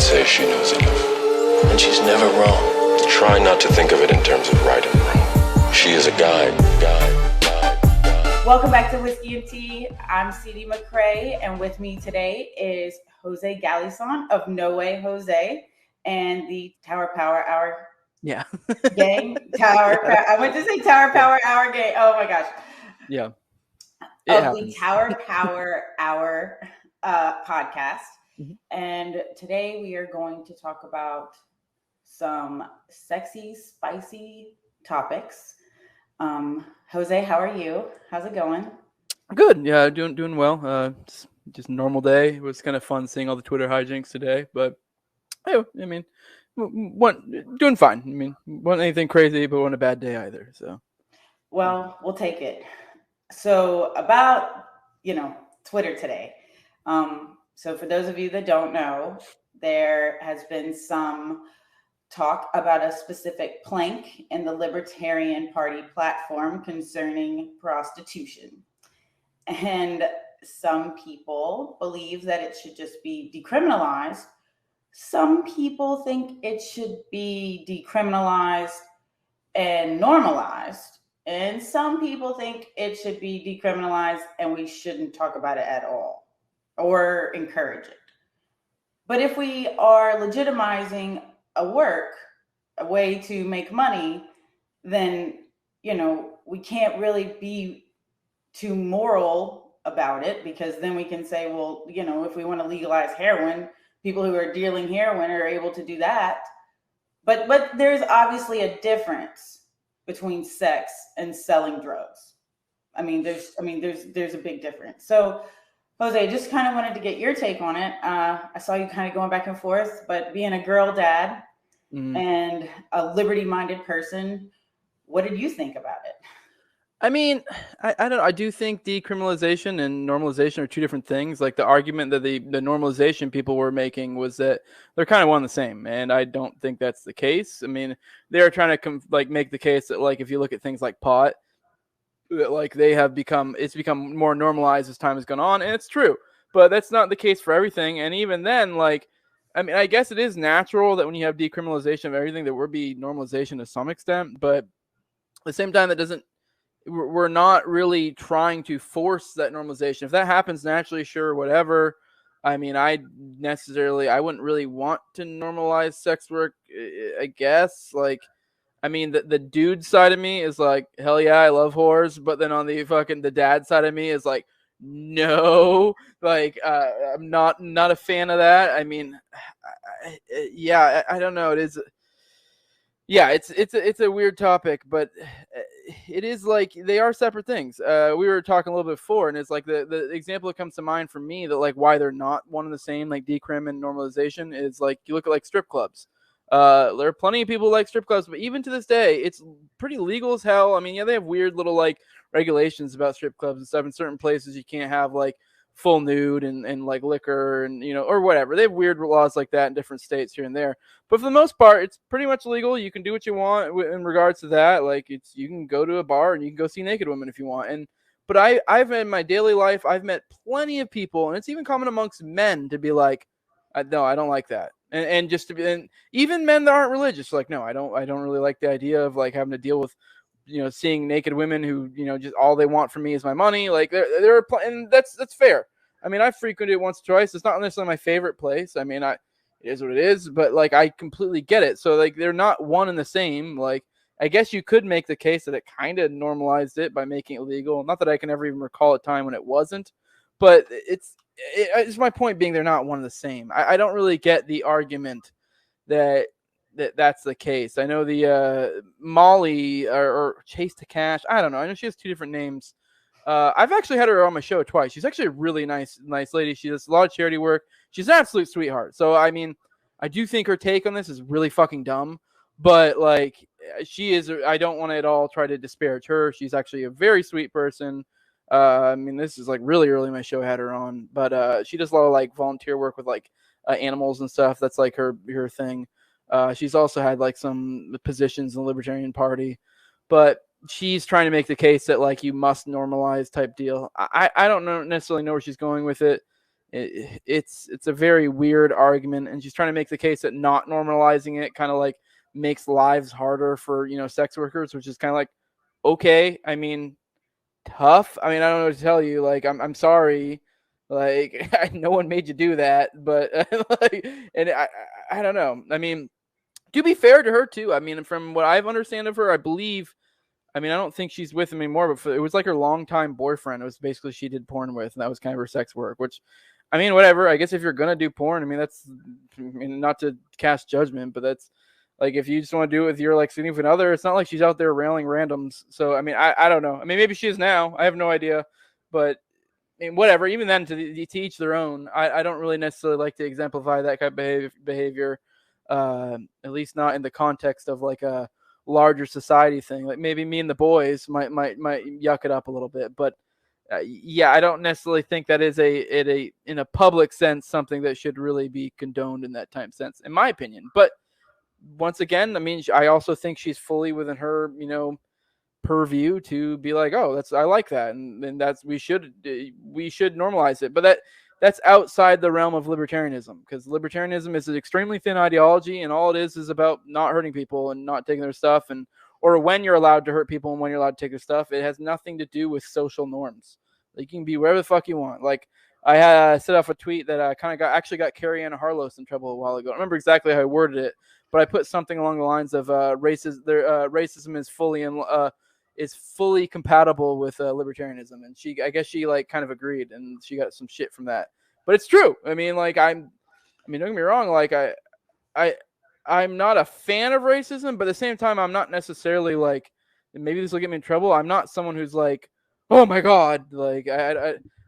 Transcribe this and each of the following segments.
says she knows enough. And she's never wrong. Try not to think of it in terms of right and wrong. She is a guide. Welcome back to Whiskey and Tea. I'm CD McRae, and with me today is Jose Galison of No Way Jose and the Tower Power Hour gang. I went to say Tower Power Hour gang. Oh my gosh. Yeah. Of happens. The Tower Power Hour podcast. Mm-hmm. And today we are going to talk about some sexy, spicy topics. Jose, how are you? How's it going? Good. Yeah, doing well. Just a normal day. It was kind of fun seeing all the Twitter hijinks today, but I mean, doing fine. I mean, wasn't anything crazy, but wasn't a bad day either. So, well, we'll take it. So about Twitter today. So for those of you that don't know, there has been some talk about a specific plank in the Libertarian Party platform concerning prostitution. And some people believe that it should just be decriminalized. Some people think it should be decriminalized and normalized. And some people think it should be decriminalized and we shouldn't talk about it at all or encourage it. But if we are legitimizing a way to make money, then, we can't really be too moral about it, because then we can say, well, if we want to legalize heroin, people who are dealing heroin are able to do that. But there's obviously a difference between sex and selling drugs. There's a big difference. So Jose, just kind of wanted to get your take on it. I saw you kind of going back and forth, but being a girl dad, and a liberty-minded person, what did you think about it? I mean, I don't know. I do think decriminalization and normalization are two different things. Like the argument that the normalization people were making was that they're kind of one and the same, and I don't think that's the case. I mean, they're trying to make the case that if you look at things like pot, that it's become more normalized as time has gone on, and it's true. But that's not the case for everything. And even then, I guess it is natural that when you have decriminalization of everything, there will be normalization to some extent. But at the same time, we're not really trying to force that normalization. If that happens naturally, sure, whatever. I mean, I wouldn't really want to normalize sex work, I guess. The dude side of me is like, hell yeah, I love whores. But then on the dad side of me is like, no, I'm not a fan of that. I mean, I don't know. It is. Yeah, it's a weird topic, but it is they are separate things. We were talking a little bit before, and it's the example that comes to mind for me that why they're not one and the same, decrim and normalization, is you look at strip clubs. There are plenty of people who like strip clubs, but even to this day, it's pretty legal as hell. I mean, yeah, they have weird little regulations about strip clubs and stuff. In certain places, you can't have full nude and liquor and or whatever. They have weird laws like that in different states here and there. But for the most part, it's pretty much legal. You can do what you want in regards to that. You can go to a bar and you can go see naked women if you want. But I've in my daily life, I've met plenty of people, and it's even common amongst men to be like, no, I don't like that. And just to be, and even men that aren't religious, no, I don't really like the idea of having to deal with, seeing naked women who, just all they want from me is my money. There are, and that's fair. I mean, I've frequented it once or twice. It's not necessarily my favorite place. I mean, it is what it is, but I completely get it. So they're not one and the same. I guess you could make the case that it kind of normalized it by making it legal. Not that I can ever even recall a time when it wasn't, but it's my point being they're not one and the same. I don't really get the argument that's the case. I know the Molly or Chase to Cash. I don't know. I know she has two different names. I've actually had her on my show twice. She's actually a really nice lady. She does a lot of charity work. She's an absolute sweetheart. So, I mean, I do think her take on this is really fucking dumb. But, she is, I don't want to at all try to disparage her. She's actually a very sweet person. I mean, this is really early in my show I had her on. But she does a lot of volunteer work with animals and stuff. That's her thing. She's also had some positions in the Libertarian Party. But she's trying to make the case that you must normalize type deal. I don't necessarily know where she's going with it. it's a very weird argument, and she's trying to make the case that not normalizing it kind of like makes lives harder for sex workers, which is kind of like, okay, I mean, tough. I mean, I don't know what to tell you. Like, I'm sorry. Like, no one made you do that, but like, and I don't know. I mean, to be fair to her too. I mean, from what I've understand of her, I believe. I mean, I don't think she's with him anymore, but it was like her longtime boyfriend. It was basically she did porn with, and that was kind of her sex work. Which, I mean, whatever. I guess if you're gonna do porn, I mean, that's, I mean, not to cast judgment, but that's like if you just want to do it with your like significant other, it's not like she's out there railing randoms. So I mean, I don't know. I mean, maybe she is now. I have no idea, but I mean, whatever. Even then, to each their own. I don't really necessarily like to exemplify that kind of behavior. At least not in the context of like a larger society thing. Like maybe me and the boys might yuck it up a little bit, but yeah, I don't necessarily think that is a in a public sense something that should really be condoned in that time sense, in my opinion. But once again, I mean, I also think she's fully within her, purview to be like, oh, I like that, and that's we should normalize it. But that's outside the realm of libertarianism, because libertarianism is an extremely thin ideology, and all it is about not hurting people and not taking their stuff, and or when you're allowed to hurt people and when you're allowed to take their stuff. It has nothing to do with social norms. Like, you can be wherever the fuck you want. Like, I set off a tweet that kind of got Carrie Ann Harlos in trouble a while ago. I don't remember exactly how I worded it, but I put something along the lines of racism is fully compatible with libertarianism, and I guess she like kind of agreed, and she got some shit from that. But it's true. I mean, like I mean, don't get me wrong. Like I'm not a fan of racism, but at the same time, I'm not necessarily like, and maybe this will get me in trouble. I'm not someone who's like, oh my god, like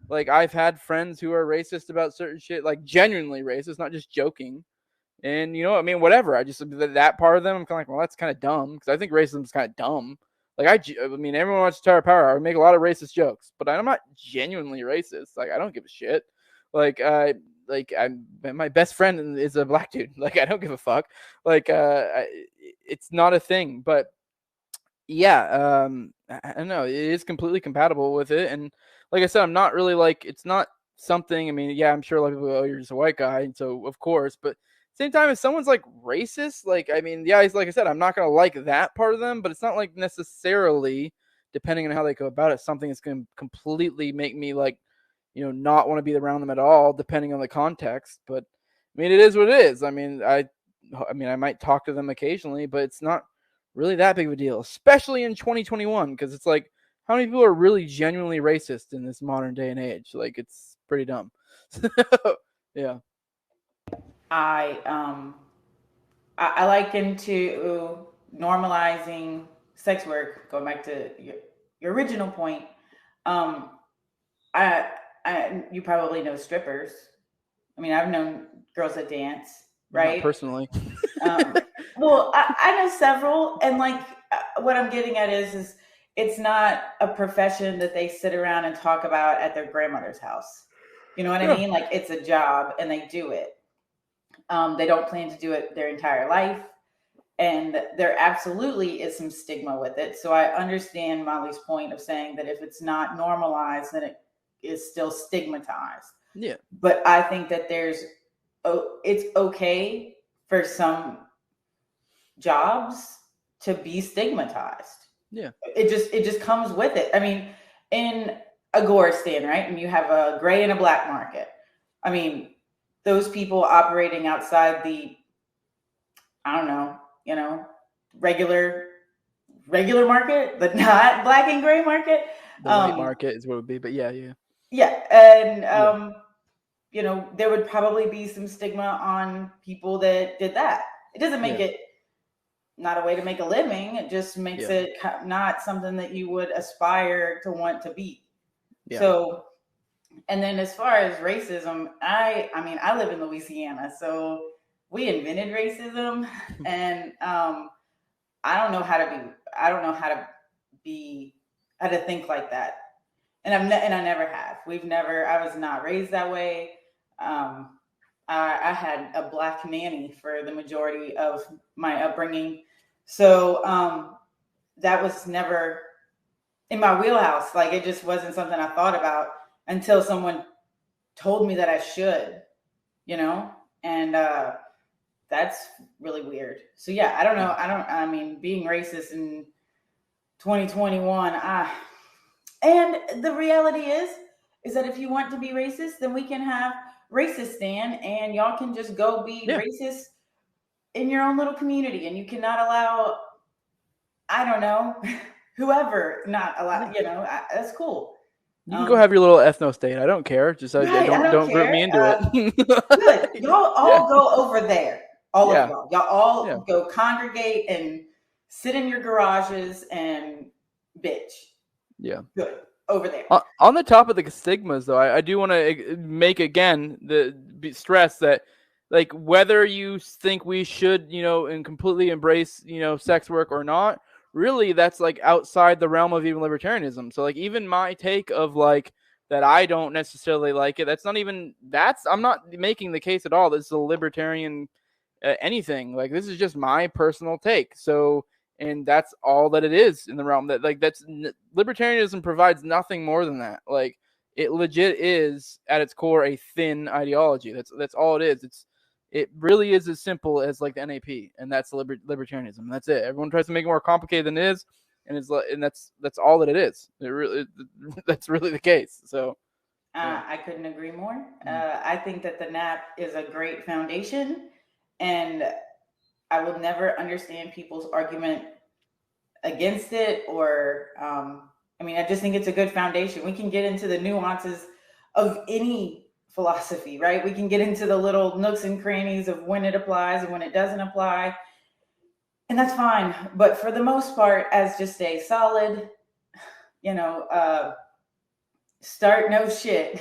like I've had friends who are racist about certain shit, like genuinely racist, not just joking. And I mean, whatever. I just that part of them, I'm kind of like, well, that's kind of dumb, because I think racism is kind of dumb. Like I mean, everyone watches Tower of Power. I make a lot of racist jokes, but I'm not genuinely racist. Like, I don't give a shit. Like my best friend is a black dude. Like, I don't give a fuck. Like it's not a thing. But yeah, I don't know. It is completely compatible with it, and like I said, I'm not really like, it's not something. I mean, yeah, I'm sure a lot of people go, oh, you're just a white guy, and so of course, but same time, if someone's like racist, like, I mean, yeah, like I said, I'm not gonna like that part of them, but it's not like necessarily, depending on how they go about it, something that's gonna completely make me like, not want to be around them at all, depending on the context. But I mean, it is what it is. I mean, I might talk to them occasionally, but it's not really that big of a deal, especially in 2021, because it's like, how many people are really genuinely racist in this modern day and age? Like, it's pretty dumb. Yeah. I liken to normalizing sex work. Going back to your original point, you probably know strippers. I mean, I've known girls that dance, right? Not personally. Well, I know several, and like what I'm getting at is it's not a profession that they sit around and talk about at their grandmother's house. You know what I mean? Like, it's a job, and they do it. They don't plan to do it their entire life. And there absolutely is some stigma with it. So I understand Molly's point of saying that if it's not normalized, then it is still stigmatized. Yeah. But I think that it's okay for some jobs to be stigmatized. Yeah. It just comes with it. I mean, in a Goristan, right? And you have a gray and a black market. I mean, those people operating outside the, I don't know, regular market, but not black and gray market. The white market is what it would be, but yeah. Yeah. And, there would probably be some stigma on people that did that. It doesn't make it not a way to make a living. It just makes it not something that you would aspire to want to be. Yeah. So, and then as far as racism, I mean, I live in Louisiana, so we invented racism, and I don't know how to think like that. And I never have. I was not raised that way. I had a black nanny for the majority of my upbringing. So that was never in my wheelhouse. Like, it just wasn't something I thought about until someone told me that I should, and that's really weird. So yeah, I don't know. I mean, being racist in 2021, and the reality is that if you want to be racist, then we can have Racist Stan, and y'all can just go be racist in your own little community, and you cannot allow, I don't know, whoever not allow, that's cool. You can go have your little ethno state. I don't care. Just right, don't group me into it. Good. Y'all all go over there. All of y'all. Y'all all go congregate and sit in your garages and bitch. Yeah. Good. Over there. On the top of the stigmas, though, I do want to make again stress that, like, whether you think we should, and completely embrace, sex work or not, really that's like outside the realm of even libertarianism. So like even my take of like that I don't necessarily like it. I'm not making the case at all. This is a libertarian anything. Like this is just my personal take. So. And that's all that it is in the realm that libertarianism provides nothing more than that. Like it legit is at its core a thin ideology. That's all it is. It really is as simple as like the NAP, and that's libertarianism. That's it. Everyone tries to make it more complicated than it is, and that's all that it is. That's really the case. So I couldn't agree more. I think that the NAP is a great foundation, and I will never understand people's argument against it, or I just think it's a good foundation. We can get into the nuances of any philosophy, right? We can get into the little nooks and crannies of when it applies and when it doesn't apply, and that's fine. But for the most part, as just a solid, start no shit,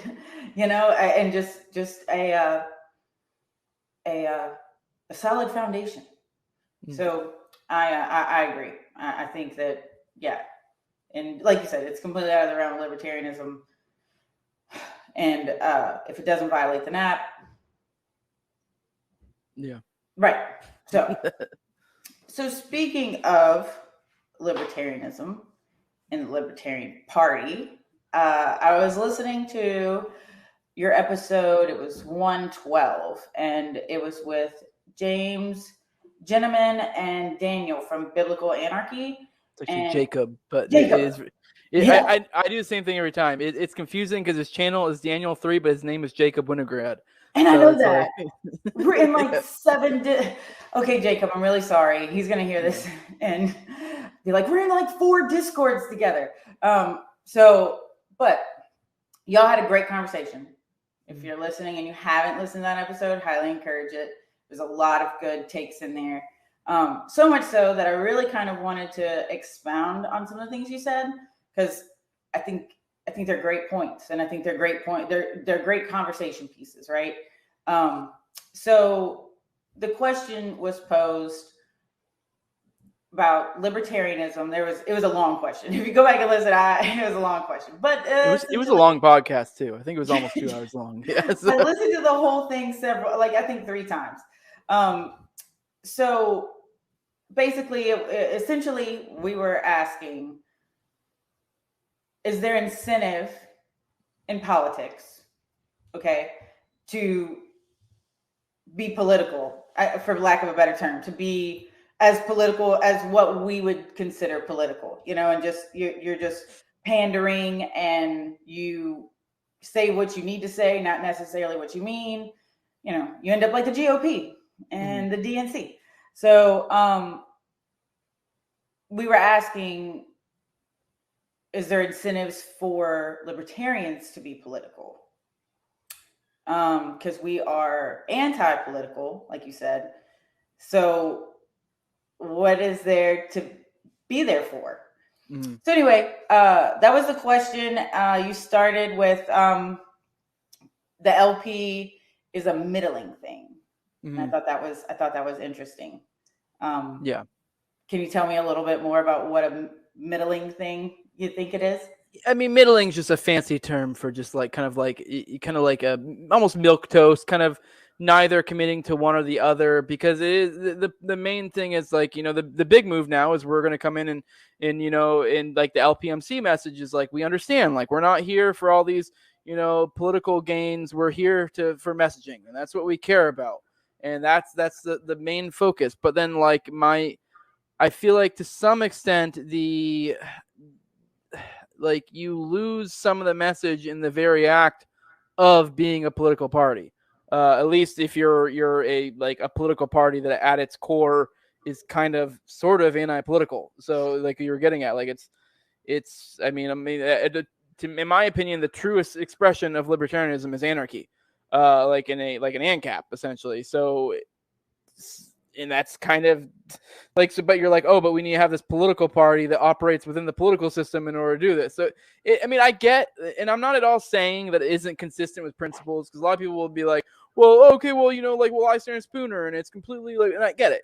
and just a solid foundation. So I agree. I think that, and like you said, it's completely out of the realm of libertarianism. And if it doesn't violate the NAP, right. So speaking of libertarianism and the Libertarian Party, I was listening to your episode. It was 112, and it was with James Gentleman and Daniel from Biblical Anarchy. It's actually Jacob, but Jacob. I do the same thing every time. It's confusing because his channel is Daniel 3, but his name is Jacob Winograd. And so I know that. We're in like 7. Okay, Jacob, I'm really sorry. He's going to hear this and be like, we're in like 4 Discords together. But y'all had a great conversation. If you're listening and you haven't listened to that episode, highly encourage it. There's a lot of good takes in there. So much so that I really kind of wanted to expound on some of the things you said, because I think they're great points, and I think they're great conversation pieces, right? So the question was posed about libertarianism. It was a long question. If you go back and listen, it was a long question, but it was a long podcast too. I think it was almost 2 hours long. Yes. I listened to the whole thing I think 3 times. So basically, essentially, we were asking, is there incentive in politics, to be political, for lack of a better term, to be as political as what we would consider political, and just you're just pandering, and you say what you need to say, not necessarily what you mean. You end up like the GOP and the DNC. So we were asking, is there incentives for libertarians to be political? Because we are anti-political, like you said. So what is there to be there for? So anyway, that was the question. You started with the LP is a middling thing. And I thought that was interesting. Can you tell me a little bit more about what a middling thing you think it is? I mean, middling is just a fancy term for just like kind of like a almost milquetoast, kind of neither committing to one or the other, because it is the main thing is like, the big move now is we're going to come in and in like the LPMC message is like, we understand, like we're not here for all these, political gains. We're here for messaging, and that's what we care about, and that's the main focus. But then I feel like to some extent you lose some of the message in the very act of being a political party. At least if you're a political party that at its core is kind of sort of anti-political. So like you're getting at, in my opinion, the truest expression of libertarianism is anarchy, like an ANCAP essentially. So, and that's kind of but you're like, oh, but we need to have this political party that operates within the political system in order to do this. So, I get, and I'm not at all saying that it isn't consistent with principles, because a lot of people will be like, well, okay, well, I stand Spooner, and it's completely and I get it.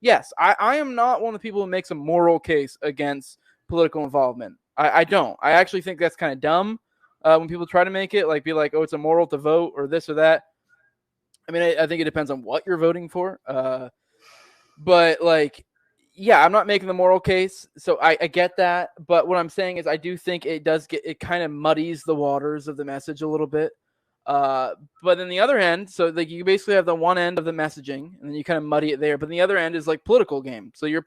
Yes, I am not one of the people who makes a moral case against political involvement. I don't. I actually think that's kind of dumb when people try to make it be like, oh, it's immoral to vote or this or that. I think it depends on what you're voting for. But I'm not making the moral case, so I get that. But what I'm saying is I do think it kind of muddies the waters of the message a little bit. But on the other end, so you basically have the one end of the messaging, and then you kind of muddy it there. But the other end is political game. So you're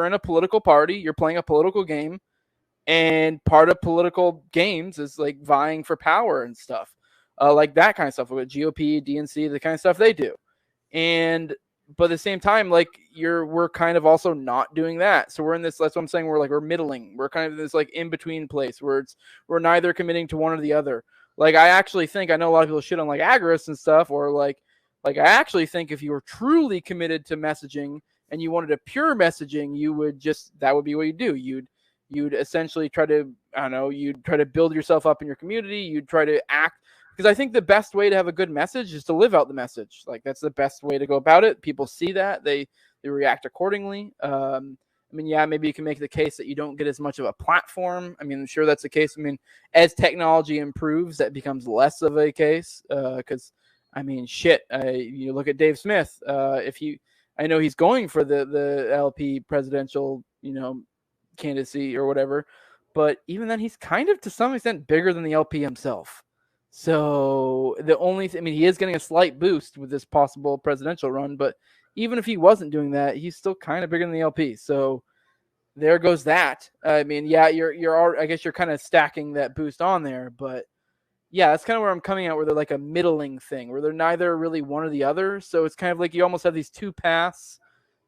in a political party, you're playing a political game, and part of political games is vying for power and stuff, that kind of stuff with GOP, DNC, the kind of stuff they do. But at the same time, we're kind of also not doing that. So we're in this, that's what I'm saying, we're middling. We're kind of this in-between place where we're neither committing to one or the other. I actually think, I know a lot of people shit on agorists and stuff, or I actually think if you were truly committed to messaging and you wanted a pure messaging, that would be what you do. You'd essentially try to, you'd try to build yourself up in your community. You'd try to act, because I think the best way to have a good message is to live out the message. That's the best way to go about it. People see that, they react accordingly. Maybe you can make the case that you don't get as much of a platform. I'm sure that's the case. As technology improves, that becomes less of a case. Because you look at Dave Smith. I know he's going for the LP presidential, candidacy or whatever, but even then, he's kind of to some extent bigger than the LP himself. So the only he is getting a slight boost with this possible presidential run, but even if he wasn't doing that, he's still kind of bigger than the LP. So there goes that. You're I guess you're kind of stacking that boost on there, but yeah, that's kind of where I'm coming at, where they're a middling thing, where they're neither really one or the other. So it's kind of you almost have these two paths.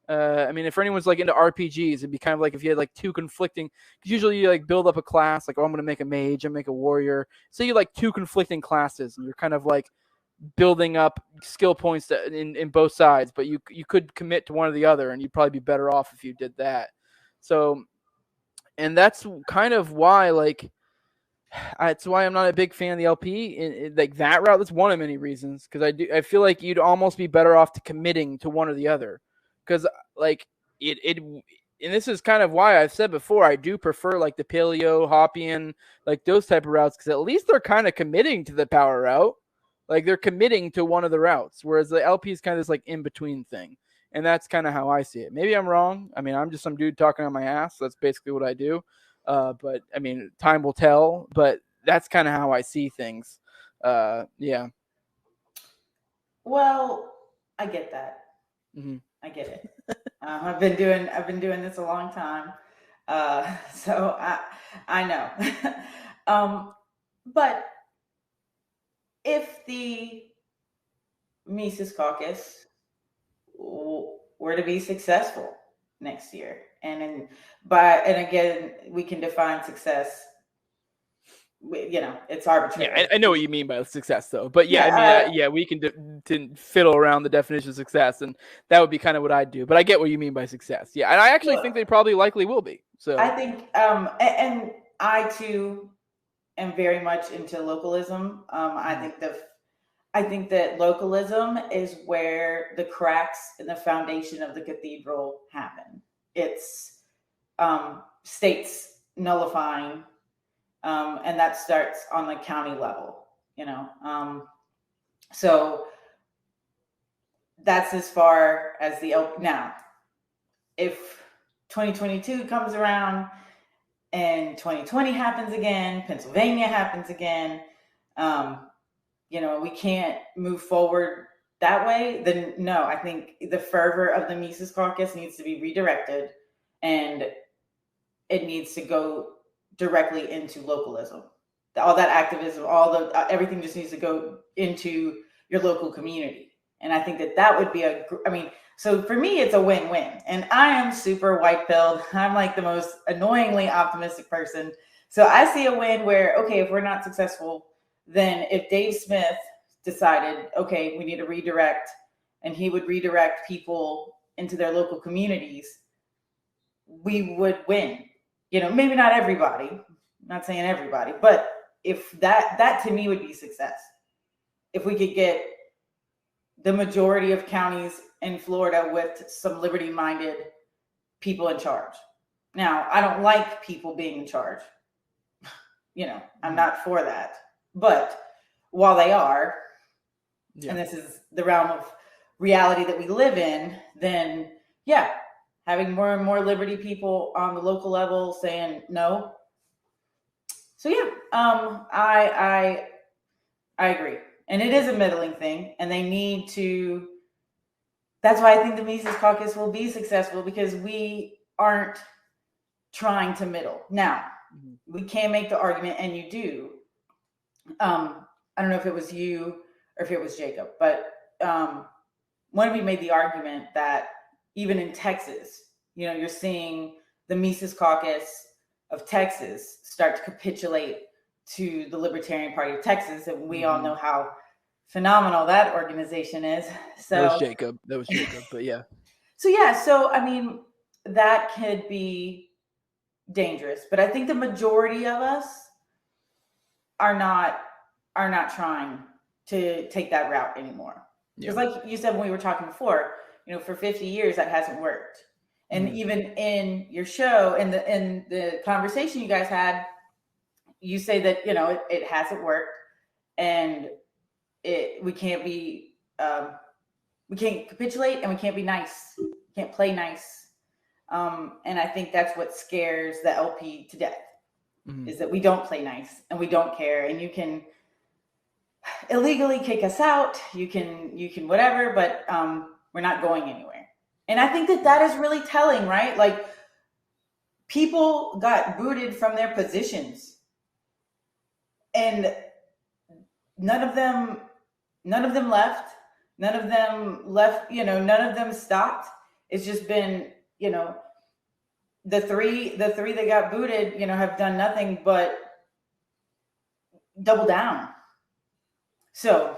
If anyone's into RPGs, it'd be kind of if you had two conflicting, because usually you build up a class, I'm going to make a mage, I'm going to make a warrior. So you two conflicting classes, and you're kind of building up skill points in both sides, but you could commit to one or the other, and you'd probably be better off if you did that. So, and that's kind of why it's why I'm not a big fan of the LP in that route. That's one of many reasons, because I feel you'd almost be better off to committing to one or the other. Because and this is kind of why I've said before, I do prefer the Paleo, Hoppian, those type of routes, because at least they're kind of committing to the power route. They're committing to one of the routes, whereas the LP is kind of this in-between thing. And that's kind of how I see it. Maybe I'm wrong. I'm just some dude talking on my ass. That's basically what I do. But time will tell. But that's kind of how I see things. Yeah. Well, I get that. Mm-hmm. I get it. I've been doing this a long time, so I know. But if the Mises Caucus were to be successful next year, and again, we can define success. It's arbitrary. Yeah, I know what you mean by success, though. But yeah, we can fiddle around the definition of success, and that would be kind of what I'd do. But I get what you mean by success. Yeah, and I actually think they probably likely will be. So I think, and I too am very much into localism. I think that localism is where the cracks in the foundation of the cathedral happen. It's states nullifying. And that starts on the county level, so that's as far as now, if 2022 comes around and 2020 happens again, Pennsylvania happens again, We can't move forward that way, then no, I think the fervor of the Mises Caucus needs to be redirected, and it needs to go directly into localism. All that activism, everything just needs to go into your local community. And I think that would be so for me, it's a win-win. And I am super white-pilled. I'm like the most annoyingly optimistic person. So I see a win where, okay, if we're not successful, then if Dave Smith decided, okay, we need to redirect, and he would redirect people into their local communities, we would win. Maybe not everybody, I'm not saying everybody, but if that to me would be success. If we could get the majority of counties in Florida with some liberty-minded people in charge. Now, I don't like people being in charge. I'm not for that. But while they are, and this is the realm of reality that we live in, then having more and more liberty people on the local level saying no. So I agree. And it is a middling thing, and they need to. That's why I think the Mises Caucus will be successful, because we aren't trying to middle. Now, we can make the argument, and you do. I don't know if it was you or if it was Jacob, but when we made the argument that even in Texas, you're seeing the Mises Caucus of Texas start to capitulate to the Libertarian Party of Texas, and we all know how phenomenal that organization is. So that was Jacob, but yeah. So that could be dangerous, but I think the majority of us are not trying to take that route anymore. Because like you said when we were talking before, for 50 years that hasn't worked. And even in your show, in the conversation you guys had, you say that it hasn't worked, and we can't capitulate, and we can't be nice, can't play nice, and I think that's what scares the LP to death, is that we don't play nice and we don't care, and you can illegally kick us out, you can whatever, but we're not going anywhere. And I think that is really telling, right? Like, people got booted from their positions, and none of them left. None of them stopped. It's just been, the three that got booted, have done nothing but double down. So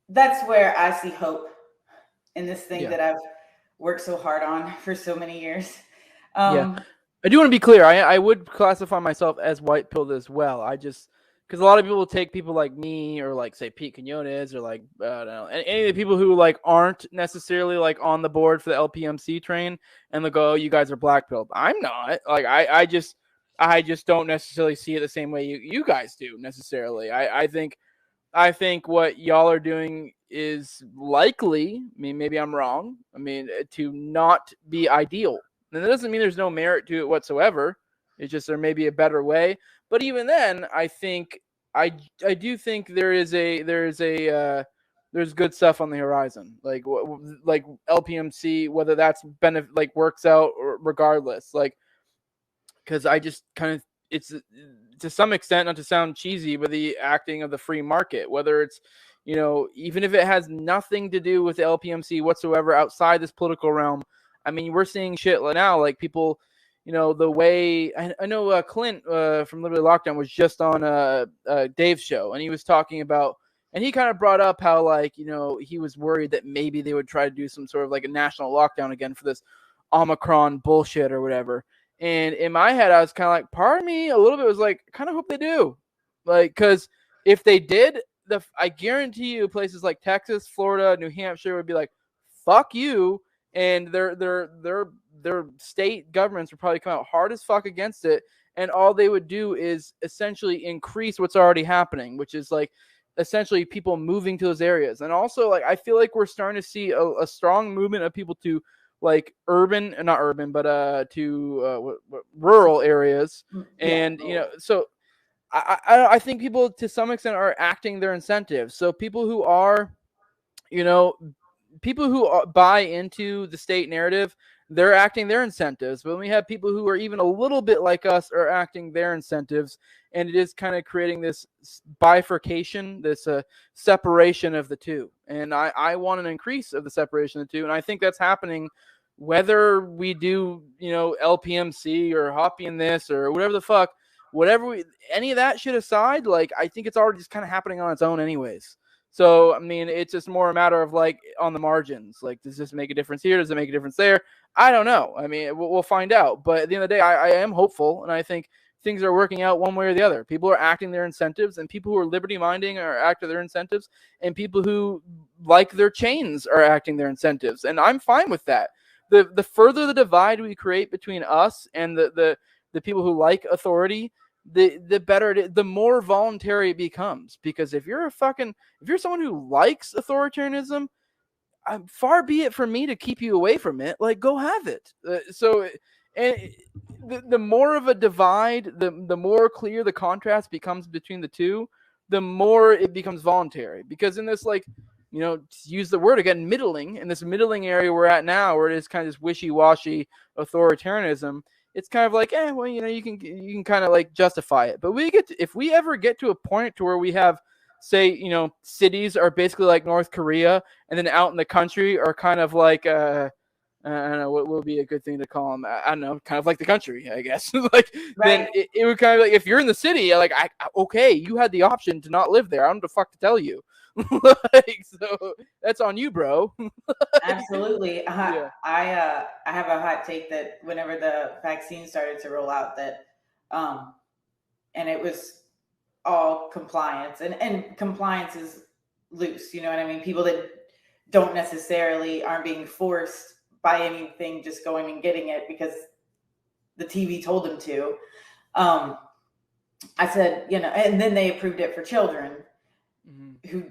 that's where I see hope in this thing that I've worked so hard on for so many years. I do want to be clear. I would classify myself as white-pilled as well. Because a lot of people take people like me, or like, say, Pete Quinones, or like, I don't know, any of the people who like aren't necessarily like on the board for the LPMC train, and they'll go, "Oh, you guys are black-pilled." I'm not. Like, I just don't necessarily see it the same way you guys do necessarily. I think what y'all are doing is likely, maybe I'm wrong, to not be ideal. And that doesn't mean there's no merit to it whatsoever. It's just there may be a better way. But even then, I think I do think there's good stuff on the horizon. Like LPMC, whether that's works out or regardless. Like, because I just kind of, it's to some extent, not to sound cheesy, but the acting of the free market, whether it's, even if it has nothing to do with the LPMC whatsoever outside this political realm. We're seeing shit now, like people, the way I know Clint from Liberty Lockdown was just on Dave's show, and he was talking about, and he kind of brought up how, like, he was worried that maybe they would try to do some sort of like a national lockdown again for this Omicron bullshit or whatever. And in my head, I was kind of like, part of me a little bit was like, kind of hope they do, like, because if they did, I guarantee you places like Texas, Florida, New Hampshire would be like, fuck you, and their state governments would probably come out hard as fuck against it, and all they would do is essentially increase what's already happening, which is like essentially people moving to those areas. And also, like, I feel like we're starting to see a strong movement of people to like not urban, but to rural areas. And so I think people to some extent are acting their incentives. So people who are, people who buy into the state narrative, they're acting their incentives. But when we have people who are even a little bit like us are acting their incentives, and it is kind of creating this bifurcation, this separation of the two. And I want an increase of the separation of the two. And I think that's happening whether we do, LPMC or Hoppy in this or whatever the fuck, any of that shit aside, like, I think it's already just kind of happening on its own anyways. So, I mean, it's just more a matter of, like, on the margins. Like, does this make a difference here? Does it make a difference there? I don't know. I mean, we'll find out. But at the end of the day, I am hopeful, and I think things are working out one way or the other. People are acting their incentives, and people who are liberty-minding are acting their incentives, and people who like their chains are acting their incentives. And I'm fine with that. The further the divide we create between us and the people who like authority, the better it is, the more voluntary it becomes. Because if you're someone who likes authoritarianism, far be it from me to keep you away from it. Like, go have it. And the more of a divide, the more clear the contrast becomes between the two, the more it becomes voluntary. Because in this, like, to use the word again, middling, in this middling area we're at now, where it is kind of this wishy-washy authoritarianism, it's kind of like, well, you can kind of like justify it. But if we ever get to a point to where we have, say, cities are basically like North Korea, and then out in the country are kind of like, I don't know, what would be a good thing to call them? I don't know, kind of like the country, I guess. Like, right. Then it would kind of like, if you're in the city, like, okay, you had the option to not live there. I don't know the fuck to tell you. Like, so that's on you, bro. Absolutely. Yeah. I have a hot take that whenever the vaccine started to roll out, that and it was all compliance, and compliance is loose, you know what I mean? People that aren't being forced by anything, just going and getting it because the TV told them to. I said, and then they approved it for children who,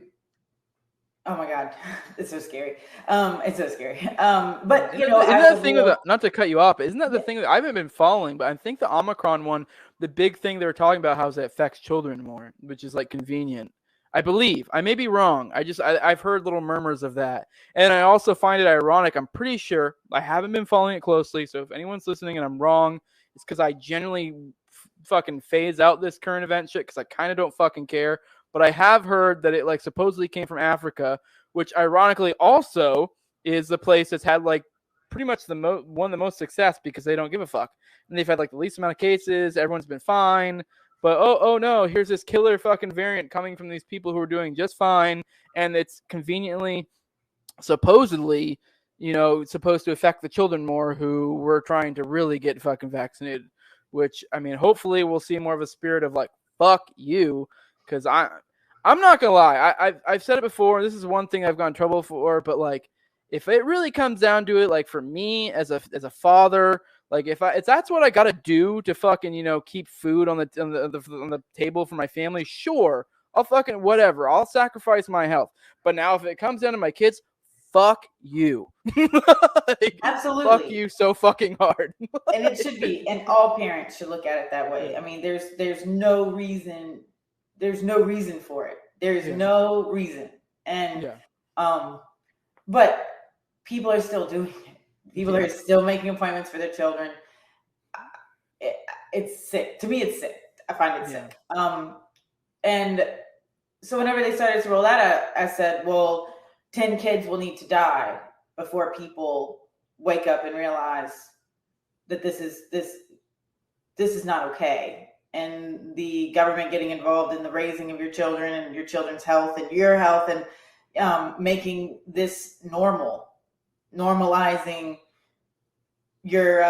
oh my God, it's so scary. It's so scary. But isn't that the thing not to cut you off, isn't that the thing that I haven't been following, but I think the Omicron one, the big thing they were talking about how it affects children more, which is like convenient. I believe. I may be wrong. I've heard little murmurs of that. And I also find it ironic. I'm pretty sure, I haven't been following it closely, so if anyone's listening and I'm wrong, it's because I generally fucking phase out this current event shit because I kind of don't fucking care. But I have heard that it, like, supposedly came from Africa, which ironically also is the place that's had, like, pretty much one of the most success because they don't give a fuck. And they've had, like, the least amount of cases. Everyone's been fine. But oh no, here's this killer fucking variant coming from these people who are doing just fine. And it's conveniently, supposedly, supposed to affect the children more who were trying to really get fucking vaccinated. Which, I mean, hopefully we'll see more of a spirit of, like, fuck you. Because I'm not gonna lie, I've said it before. This is one thing I've gotten in trouble for, but, like, if it really comes down to it, like, for me as a father, like, if that's what I gotta do to fucking keep food on the table for my family, sure, I'll fucking whatever. I'll sacrifice my health. But now if it comes down to my kids, fuck you. Like, absolutely, fuck you so fucking hard. And it should be, and all parents should look at it that way. I mean, there's no reason. There's no reason for it. There's no reason. And, but people are still doing it. People are still making appointments for their children. It's sick. To me, it's sick. I find it sick. And so whenever they started to roll that out, I said, well, 10 kids will need to die before people wake up and realize that this is not okay. And the government getting involved in the raising of your children and your children's health and your health, and making this normalizing your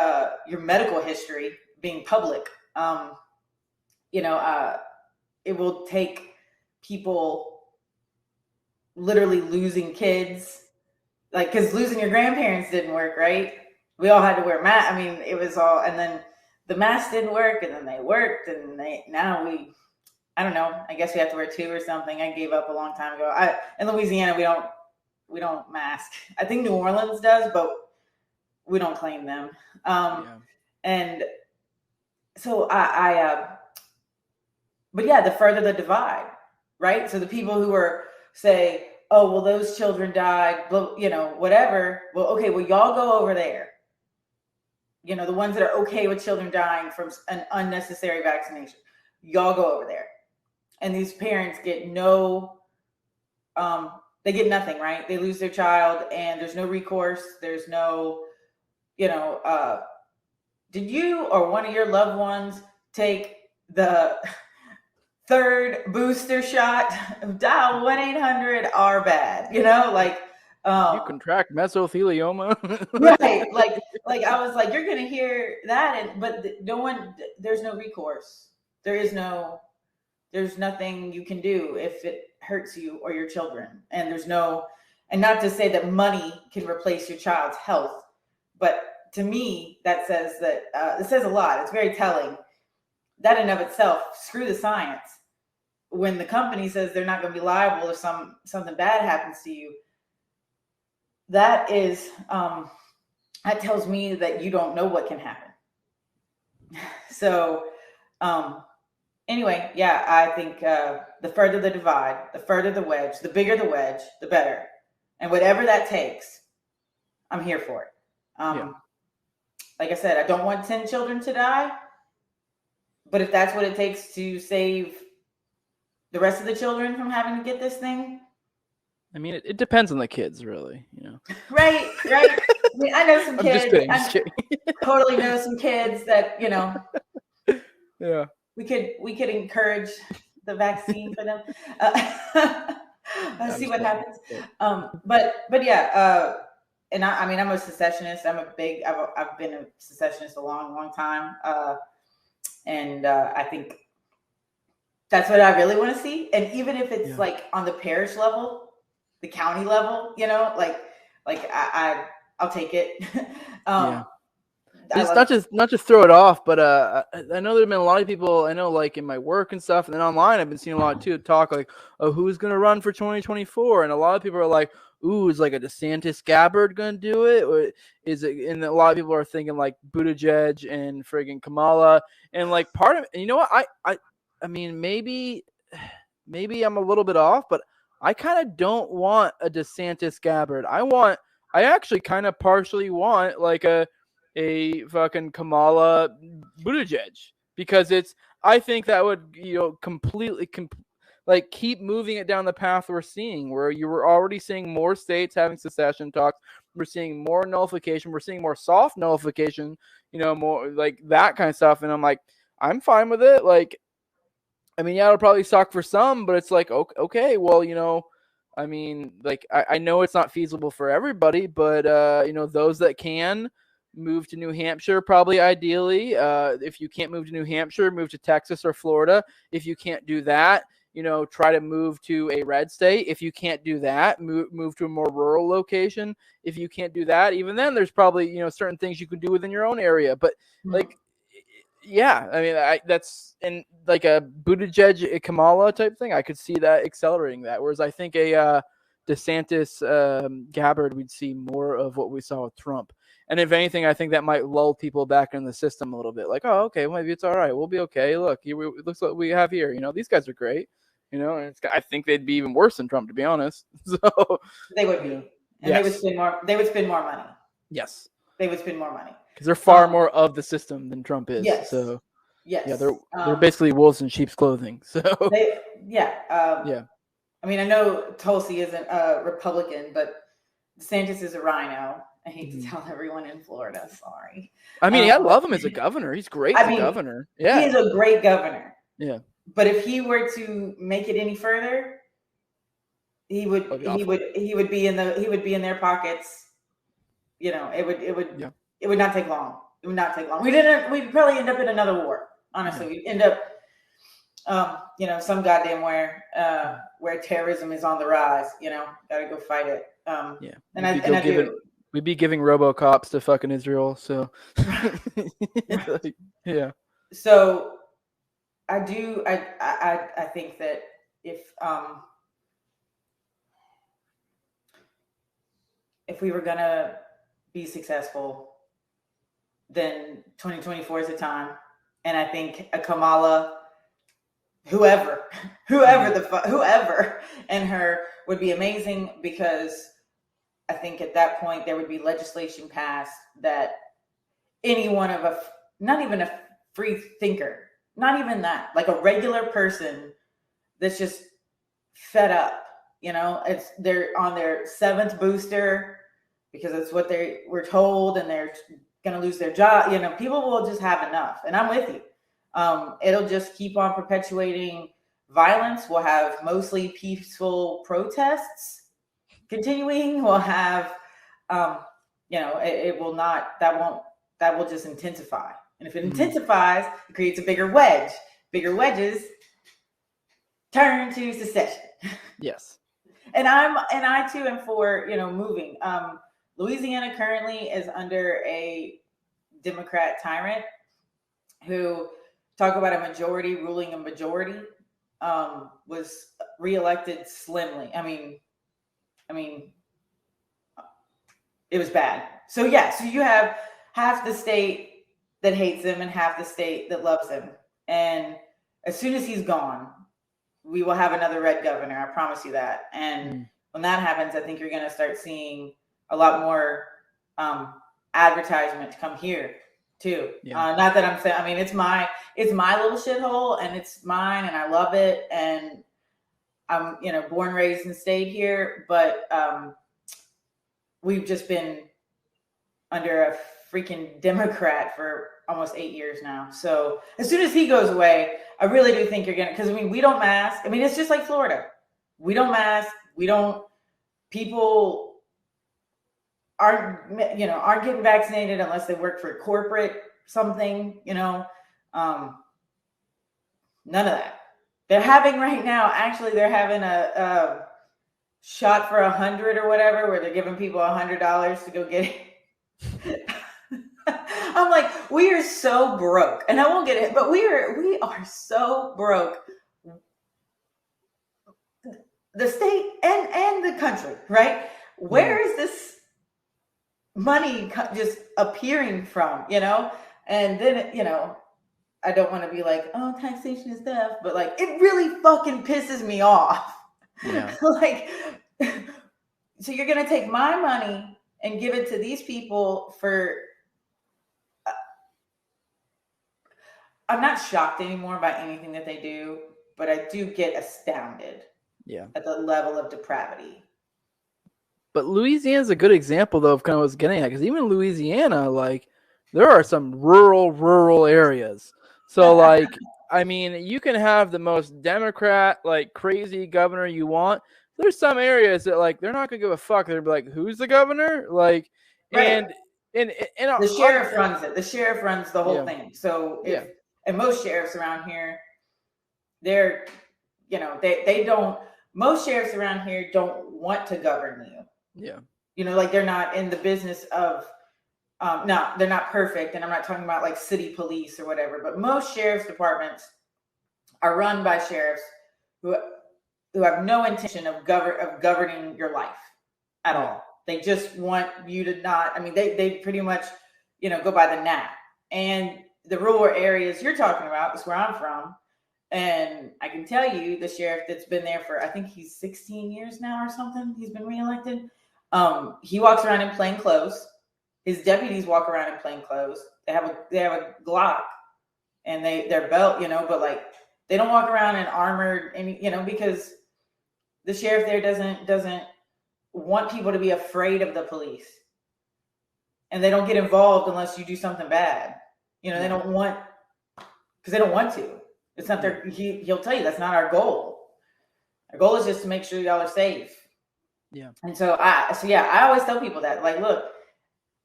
medical history being public. It will take people literally losing kids, like, because losing your grandparents didn't work, right? We all had to wear masks. I mean, it was all, and then the masks didn't work, and then they worked, and I don't know. I guess we have to wear 2 or something. I gave up a long time ago. In Louisiana, we don't mask. I think New Orleans does, but we don't claim them. And so but yeah, the further the divide, right? So the people who are say, oh, well, those children died, but whatever. Well, okay, well, y'all go over there. The ones that are okay with children dying from an unnecessary vaccination, y'all go over there. And these parents get they get nothing, right? They lose their child and there's no recourse. There's no, did you or one of your loved ones take the third booster shot? Dial 1-800-RBAD, you contract mesothelioma. right. Like I was like, you're going to hear that. But there's no recourse. There's nothing you can do if it hurts you or your children. And not to say that money can replace your child's health, but to me, that says that it says a lot. It's very telling. That in of itself, screw the science. When the company says they're not going to be liable if something bad happens to you, that is that tells me that you don't know what can happen. So anyway, yeah, I think the further the divide, the further the wedge, the bigger the wedge, the better. And whatever that takes, I'm here for it. Like I said, I don't want 10 children to die, but if that's what it takes to save the rest of the children from having to get this thing. I mean, it depends on the kids, really. Right. I mean, I know some kids. Just kidding. Totally know some kids that Yeah. We could encourage the vaccine for them. Let's see what happens. But yeah. And I'm a secessionist. I've been a secessionist a long, long time. And I think that's what I really want to see. And even if it's like on the parish level, the county level, I'll take it. It's not just throw it off, but I know there've been a lot of people I know, like in my work and stuff, and then online I've been seeing a lot too talk like, oh, who's gonna run for 2024? And a lot of people are like, ooh, is like a DeSantis Gabbard gonna do it, or is it? And a lot of people are thinking like Buttigieg and friggin' Kamala, and like part of, and you know what, I mean, maybe I'm a little bit off, but I kind of don't want a DeSantis Gabbard. I actually kind of partially want like a fucking Kamala Buttigieg, because I think that would, completely like keep moving it down the path we're seeing, where you were already seeing more states having secession talks. We're seeing more nullification. We're seeing more soft nullification, more like that kind of stuff. And I'm like, I'm fine with it. Like, I mean, yeah, it'll probably suck for some, but it's like, okay, well, I mean, like, I know it's not feasible for everybody, but, those that can move to New Hampshire, probably ideally. If you can't move to New Hampshire, move to Texas or Florida. If you can't do that, try to move to a red state. If you can't do that, move to a more rural location. If you can't do that, even then, there's probably, certain things you can do within your own area. But like, yeah, I mean, that's in like a Buttigieg, Kamala type thing. I could see that accelerating that. Whereas I think a DeSantis Gabbard, we'd see more of what we saw with Trump. And if anything, I think that might lull people back in the system a little bit. Like, oh, okay, well, maybe it's all right. We'll be okay. Look, it looks what we have here. These guys are great. And I think they'd be even worse than Trump, to be honest. So they would be, and yes. They would spend more money. Yes, they would spend more money because they're far more of the system than Trump is. Yes. So yes, yeah, they're basically wolves in sheep's clothing. So yeah. I mean, I know Tulsi isn't a Republican, but DeSantis is a rhino. I hate to tell everyone in Florida. Sorry. I mean, I love him as a governor. He's great as a governor. Yeah, he is a great governor. Yeah. But if he were to make it any further, he would be in their pockets. It would not take long. It would not take long. We'd probably end up in another war. Honestly, we'd end up some goddamn where terrorism is on the rise. Gotta go fight it. We'd be giving RoboCops to fucking Israel. So yeah. So I do. I think that if we were gonna be successful, then 2024 is the time. And I think a Kamala whoever and her would be amazing, because I think at that point there would be legislation passed that any one of not even a free thinker, not even that, like a regular person that's just fed up, they're on their 7th booster because that's what they were told, and they're going to lose their job. People will just have enough, and I'm with you. It'll just keep on perpetuating violence. We'll have mostly peaceful protests continuing. We'll have, it will not, that will just intensify. And if it intensifies, it creates a bigger wedge. Bigger wedges turn to secession. Yes. And I too am for, moving. Louisiana currently is under a Democrat tyrant who, talk about a majority ruling a majority, was reelected slimly. I mean, it was bad. So you have half the state that hates him and half the state that loves him. And as soon as he's gone, we will have another red governor. I promise you that. And when that happens, I think you're going to start seeing a lot more advertisement to come here too. Yeah. Not that I'm saying, it's my little shithole, and it's mine, and I love it. And I'm, born, raised, and stayed here. But we've just been under a freaking Democrat for almost 8 years now. So as soon as he goes away, I really do think you're going to, because we don't mask. It's just like Florida. We don't mask. People aren't getting vaccinated unless they work for corporate something, none of that. They're having right now, they're having a shot for 100 or whatever, where they're giving people $100 to go get it. I'm like, we are so broke, and I won't get it, but we are so broke. The state and the country, right? Where is this money just appearing from, And then, I don't want to be like, oh, taxation is death, but like, it really fucking pisses me off. Yeah. Like, so you're going to take my money and give it to these people for, I'm not shocked anymore by anything that they do, but I do get astounded. Yeah. At the level of depravity. But Louisiana's a good example, though, of kind of what I was getting at, because even Louisiana, like, there are some rural areas. So, like, you can have the most Democrat, like, crazy governor you want. There's some areas that, like, they're not going to give a fuck. They're like, who's the governor? Like, right. and the sheriff runs it. The sheriff runs the whole thing. So, and most sheriffs around here, they're, they don't, most sheriffs around here don't want to govern you. Yeah. Like, they're not in the business of, no, they're not perfect. And I'm not talking about like city police or whatever, but most sheriff's departments are run by sheriffs who have no intention of governing your life at all. They just want you to not, they pretty much, go by the nap. And the rural areas you're talking about is where I'm from. And I can tell you, the sheriff that's been there for, I think he's 16 years now or something. He's been reelected. He walks around in plain clothes. His deputies walk around in plain clothes. They have a Glock and their belt, but like, they don't walk around in armored, because the sheriff there doesn't want people to be afraid of the police. And they don't get involved unless you do something bad. They don't want, because they don't want to. It's not their, he'll tell you that's not our goal. Our goal is just to make sure y'all are safe. Yeah. And so I always tell people that, like, look,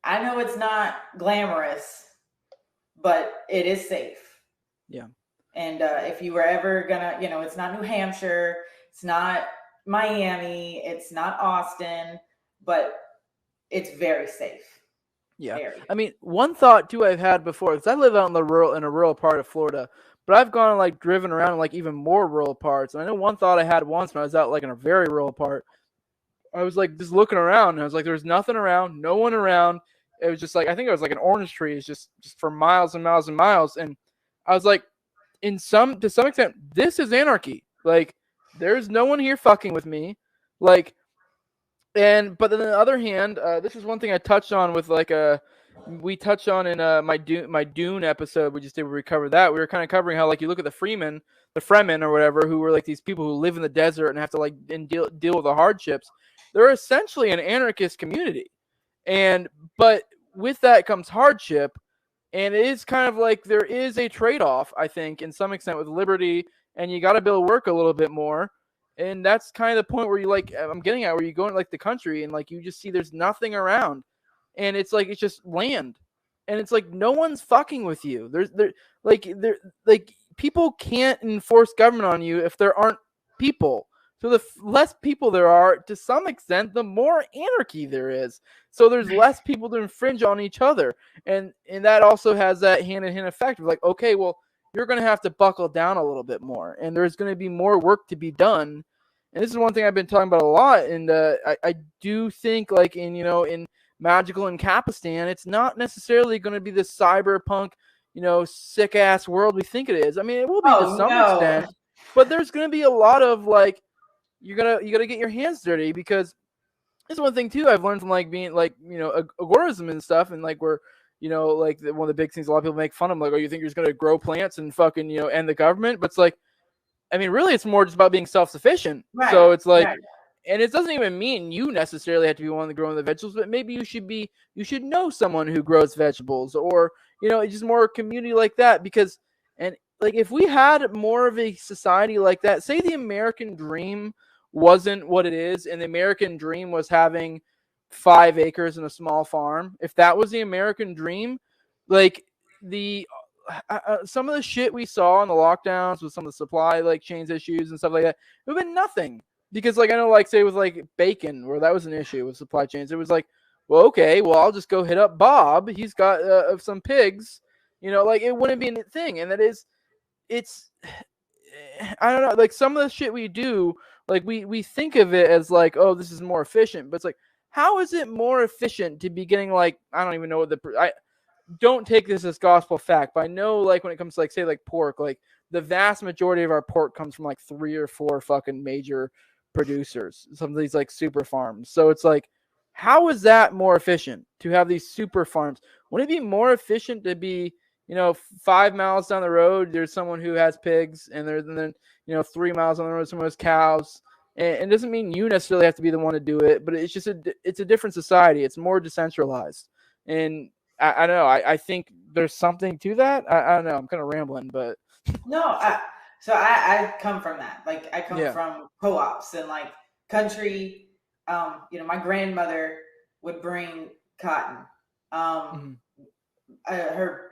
I know it's not glamorous, but it is safe. Yeah. And if you were ever gonna, it's not New Hampshire, it's not Miami, it's not Austin, but it's very safe. Yeah. Very. One thought too I've had before, because I live out in a rural part of Florida, but I've gone and like driven around in like even more rural parts. And I know one thought I had once when I was out like in a very rural part, I was like just looking around and I was like, there's nothing around, no one around. It was just like, I think it was like an orange tree. It's just for miles and miles and miles. And I was like, to some extent, this is anarchy. Like, there's no one here fucking with me. Like, but then on the other hand, this is one thing I touched on with we touched on in my Dune episode we just did. We covered that. We were kind of covering how like you look at the Fremen or whatever, who were like these people who live in the desert and have to deal with the hardships. They're essentially an anarchist community, but with that comes hardship, and it is kind of like there is a trade-off, I think, in some extent with liberty, and you got to be able to work a little bit more. And that's kind of the point where you I'm getting at, where you go into like the country and like you just see there's nothing around, and it's like it's just land, and it's like no one's fucking with you. Like people can't enforce government on you if there aren't people. So the less people there are, to some extent, the more anarchy there is. So there's less people to infringe on each other, and that also has that hand-in-hand effect of like, okay, well, you're going to have to buckle down a little bit more, and there's going to be more work to be done. And this is one thing I've been talking about a lot. And I do think like in Magical and Capistan, it's not necessarily going to be the cyberpunk, sick ass world we think it is. I mean, it will be to some extent, but there's going to be a lot of like, you gotta get your hands dirty, because this is one thing too I've learned from like being like agorism and stuff, and like where like one of the big things a lot of people make fun of, like, oh, you think you're just gonna grow plants and fucking end the government? But it's like, I mean, really, it's more just about being self-sufficient. Right, so it's like, right. And it doesn't even mean you necessarily have to be one growing the vegetables, but maybe you should know someone who grows vegetables, or just more a community like that. Because, and like, if we had more of a society like that, say the American dream wasn't what it is, and the American dream was having 5 acres and a small farm. If that was the American dream, like some of the shit we saw in the lockdowns with some of the supply like chains issues and stuff like that, it would have been nothing. Because like I know, like say with like bacon, where that was an issue with supply chains, it was like, well, okay, well, I'll just go hit up Bob. He's got some pigs, like it wouldn't be a thing. And it's I don't know, like some of the shit we do, like we think of it as like, oh, this is more efficient, but it's like, how is it more efficient to be getting like, I don't even know what I don't take this as gospel fact, but I know like when it comes to like say like pork, like the vast majority of our pork comes from like 3 or 4 fucking major producers, some of these like super farms. So it's like, how is that more efficient to have these super farms? Wouldn't it be more efficient to be 5 miles down the road there's someone who has pigs, and then 3 miles on the road someone has cows? And it doesn't mean you necessarily have to be the one to do it, but it's just it's a different society. It's more decentralized. And I don't know. I think there's something to that. I don't know. I'm kind of rambling, but no. I come from that. Like I come from co-ops and like country. My grandmother would bring cotton. Her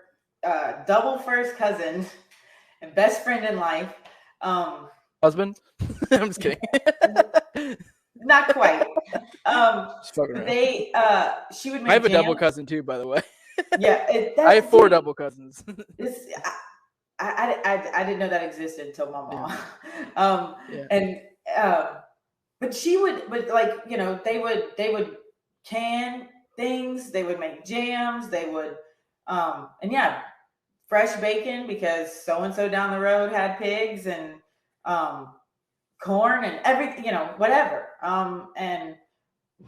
double first cousin and best friend in life. Husband? I'm just kidding. Not quite. She would make I have a jam. double cousin too, by the way. Yeah, I have 4 double cousins. I didn't know that existed until my mom. And but she would, but like they would can things. They would make jams. They would fresh bacon because so and so down the road had pigs, and corn and everything, whatever. And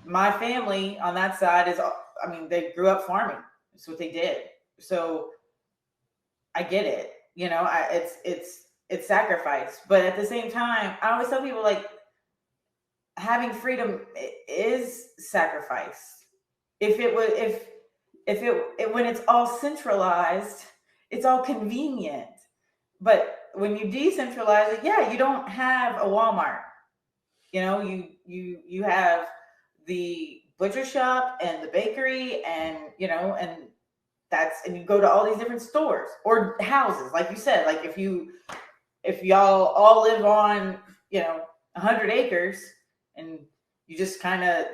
my family on that side they grew up farming. That's what they did. So I get it. It's sacrifice, but at the same time, I always tell people like having freedom is sacrifice. When it's all centralized, it's all convenient. But when you decentralize it, you don't have a Walmart. You have the butcher shop and the bakery, and and you go to all these different stores or houses, like you said. Like if y'all all live on 100 acres, and you just kind of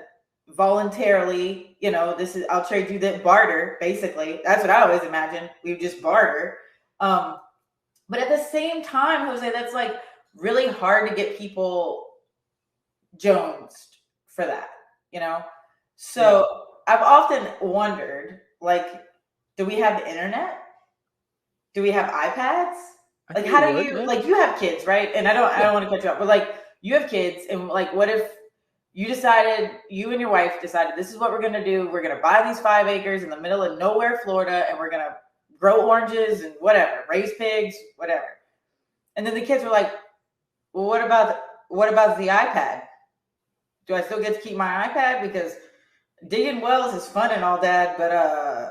voluntarily, I'll trade you that, barter. Basically, that's what I always imagine. We just barter. But at the same time, Jose, that's like really hard to get people jonesed for that, So I've often wondered, like, do we have the internet? Do we have iPads? I Like, think how it do would, you, yeah. like, you have kids, right? And I Yeah. don't want to cut you off, but like, you have kids, and like, what if you and your wife decided, this is what we're going to do. We're going to buy these 5 acres in the middle of nowhere, Florida, and we're going to grow oranges and whatever, raise pigs, whatever. And then the kids were like, well, what about the iPad? Do I still get to keep my iPad? Because digging wells is fun and all that, but I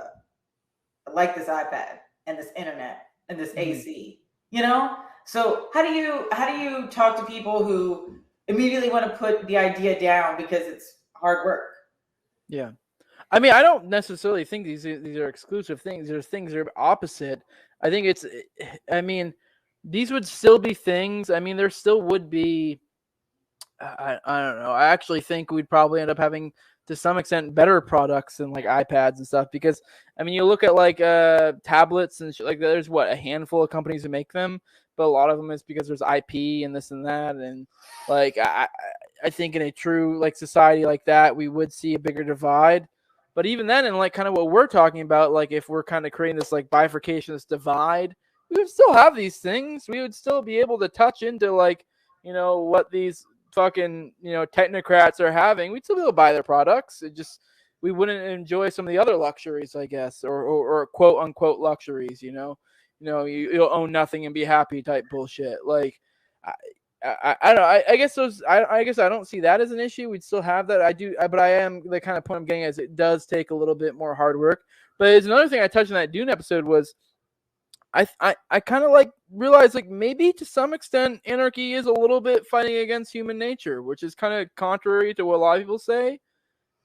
like this iPad and this internet and this AC, you know? So how do you talk to people who immediately want to put the idea down because it's hard work? Yeah. I mean, I don't necessarily think these are exclusive things. There's things that are opposite. I think it's, I mean, these would still be things. I mean, there still would be, I don't know. I actually think we'd probably end up having, to some extent, better products than like iPads and stuff. Because, I mean, you look at like tablets and like there's what, a handful of companies who make them, but a lot of them is because there's IP and this and that. And like, I think in a true like society like that, we would see a bigger divide. But even then, in like kind of what we're talking about, like if we're kind of creating this like bifurcation, this divide, we would still have these things. We would still be able to touch into like, what these fucking, technocrats are having. We'd still be able to buy their products. It just, we wouldn't enjoy some of the other luxuries, I guess, or quote unquote luxuries, you'll own nothing and be happy type bullshit. Like, I don't know. I guess I guess I don't see that as an issue. We'd still have that. But I am, the kind of point I'm getting at is it does take a little bit more hard work. But it's another thing I touched on that Dune episode was I kind of like realized like maybe to some extent anarchy is a little bit fighting against human nature, which is kind of contrary to what a lot of people say.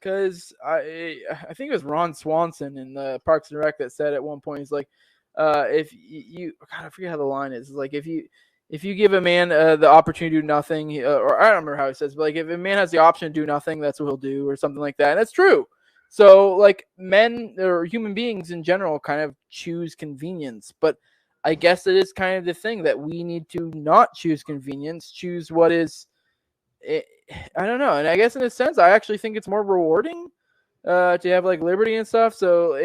Because I think it was Ron Swanson in the Parks and Rec that said at one point, he's like, if you God, I forget how the line is. It's like if you give a man the opportunity to do nothing, or I don't remember how he says, but like if a man has the option to do nothing, that's what he'll do, or something like that. And that's true. So like men or human beings in general kind of choose convenience, but I guess it is kind of the thing that we need to not choose convenience, choose what is. I don't know, and I guess in a sense, I actually think it's more rewarding to have like liberty and stuff. So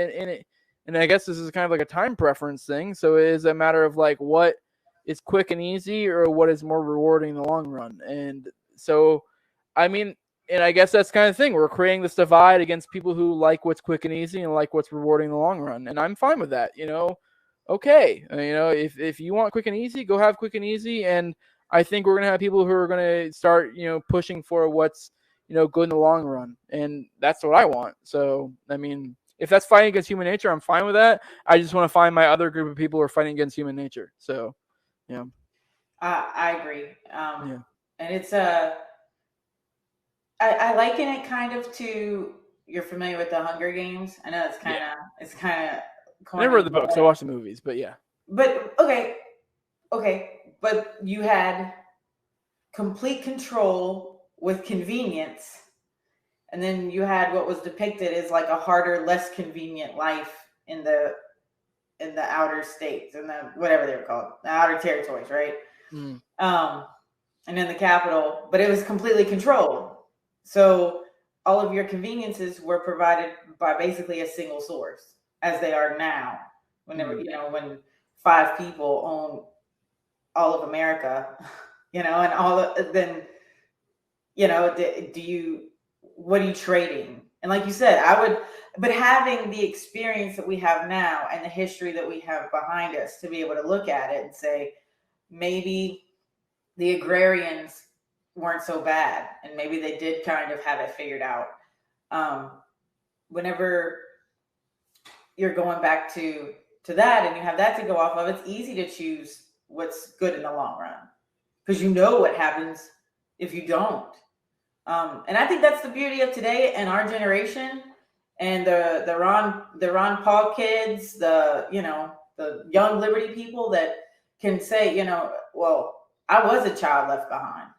and I guess this is kind of like a time preference thing. So it is a matter of like what is quick and easy or what is more rewarding in the long run. And so, I mean, and I guess that's kind of the thing. We're creating this divide against people who like what's quick and easy and like what's rewarding in the long run. And I'm fine with that. Okay. If you want quick and easy, go have quick and easy. And I think we're going to have people who are going to start, pushing for what's, good in the long run. And that's what I want. So, I mean, if that's fighting against human nature, I'm fine with that. I just want to find my other group of people who are fighting against human nature. So, yeah. I agree. Yeah. And it's I liken it kind of to, you're familiar with the Hunger Games. I know it's kind of I never read the books. I watched the movies, but yeah. But okay, but you had complete control with convenience, and then you had what was depicted as like a harder, less convenient life in the outer states, and the whatever they were called, the outer territories, right? And in the capital, but it was completely controlled. So all of your conveniences were provided by basically a single source, as they are now. Whenever when 5 people own all of America, and all of, then what are you trading? And like you said, but having the experience that we have now and the history that we have behind us to be able to look at it and say, maybe the agrarians weren't so bad, and maybe they did kind of have it figured out. Whenever you're going back to that and you have that to go off of, it's easy to choose what's good in the long run because you know what happens if you don't. And I think that's the beauty of today and our generation, and the Ron Paul kids, the young liberty people that can say, well, I was a child left behind.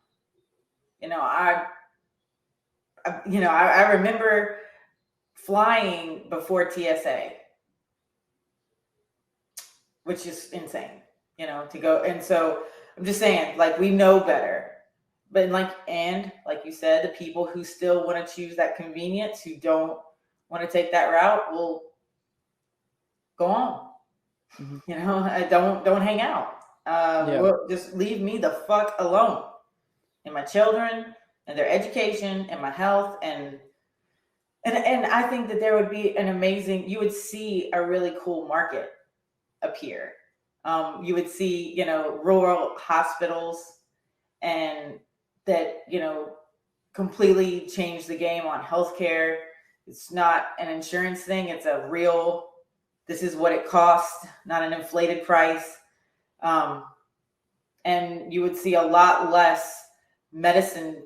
I remember flying before TSA, which is insane, to go. And so I'm just saying, like, we know better. But like you said, the people who still want to choose that convenience, who don't want to take that route, will go on. Mm-hmm. Don't hang out. Just leave me the fuck alone, and my children, and their education, and my health, and I think that there would be you would see a really cool market appear. You would see, rural hospitals, and that, completely change the game on healthcare. It's not an insurance thing. It's a real, this is what it costs, not an inflated price. And you would see a lot less medicine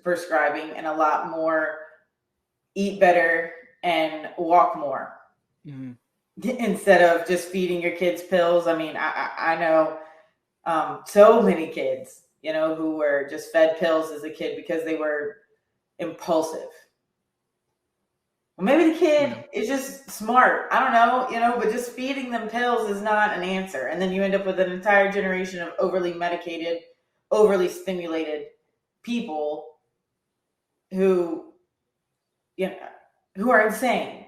prescribing and a lot more eat better and walk more. Mm-hmm. Instead of just feeding your kids pills. I mean, I know so many kids, who were just fed pills as a kid because they were impulsive. Well, maybe the kid is just smart. I don't know, but just feeding them pills is not an answer. And then you end up with an entire generation of overly medicated, overly stimulated people who are insane.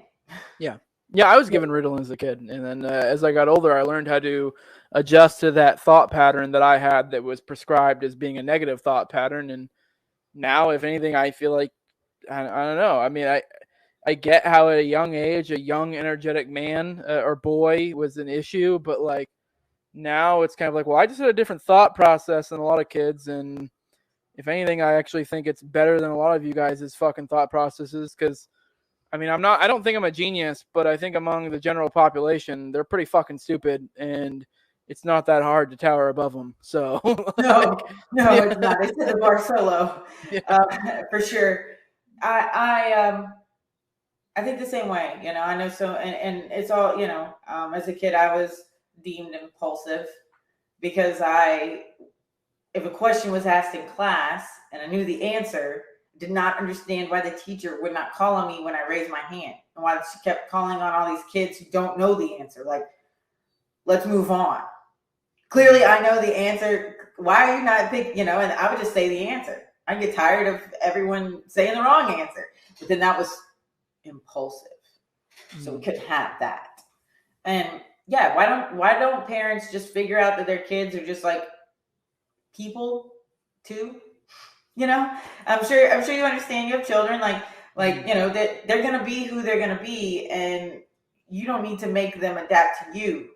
Yeah. Yeah, I was given Ritalin as a kid, and then as I got older, I learned how to adjust to that thought pattern that I had that was prescribed as being a negative thought pattern. And now, if anything, I feel like, I don't know. I mean, I get how at a young age, a young, energetic man or boy was an issue, but like now it's kind of like, well, I just had a different thought process than a lot of kids, and if anything, I actually think it's better than a lot of you guys' fucking thought processes, because I mean, I don't think I'm a genius, but I think among the general population, they're pretty fucking stupid, and it's not that hard to tower above them. So no, it's not. They set the bar so low, for sure. I think the same way. I know so, and it's all, as a kid, I was deemed impulsive because if a question was asked in class and I knew the answer, did not understand why the teacher would not call on me when I raised my hand, and why she kept calling on all these kids who don't know the answer. Like, let's move on. Clearly, I know the answer. Why are you not thinking? And I would just say the answer. I get tired of everyone saying the wrong answer. But then that was impulsive, so we couldn't have that. And yeah, why don't parents just figure out that their kids are just like people too? I'm sure you understand. You have children, like that they're gonna be who they're gonna be, and you don't need to make them adapt to you.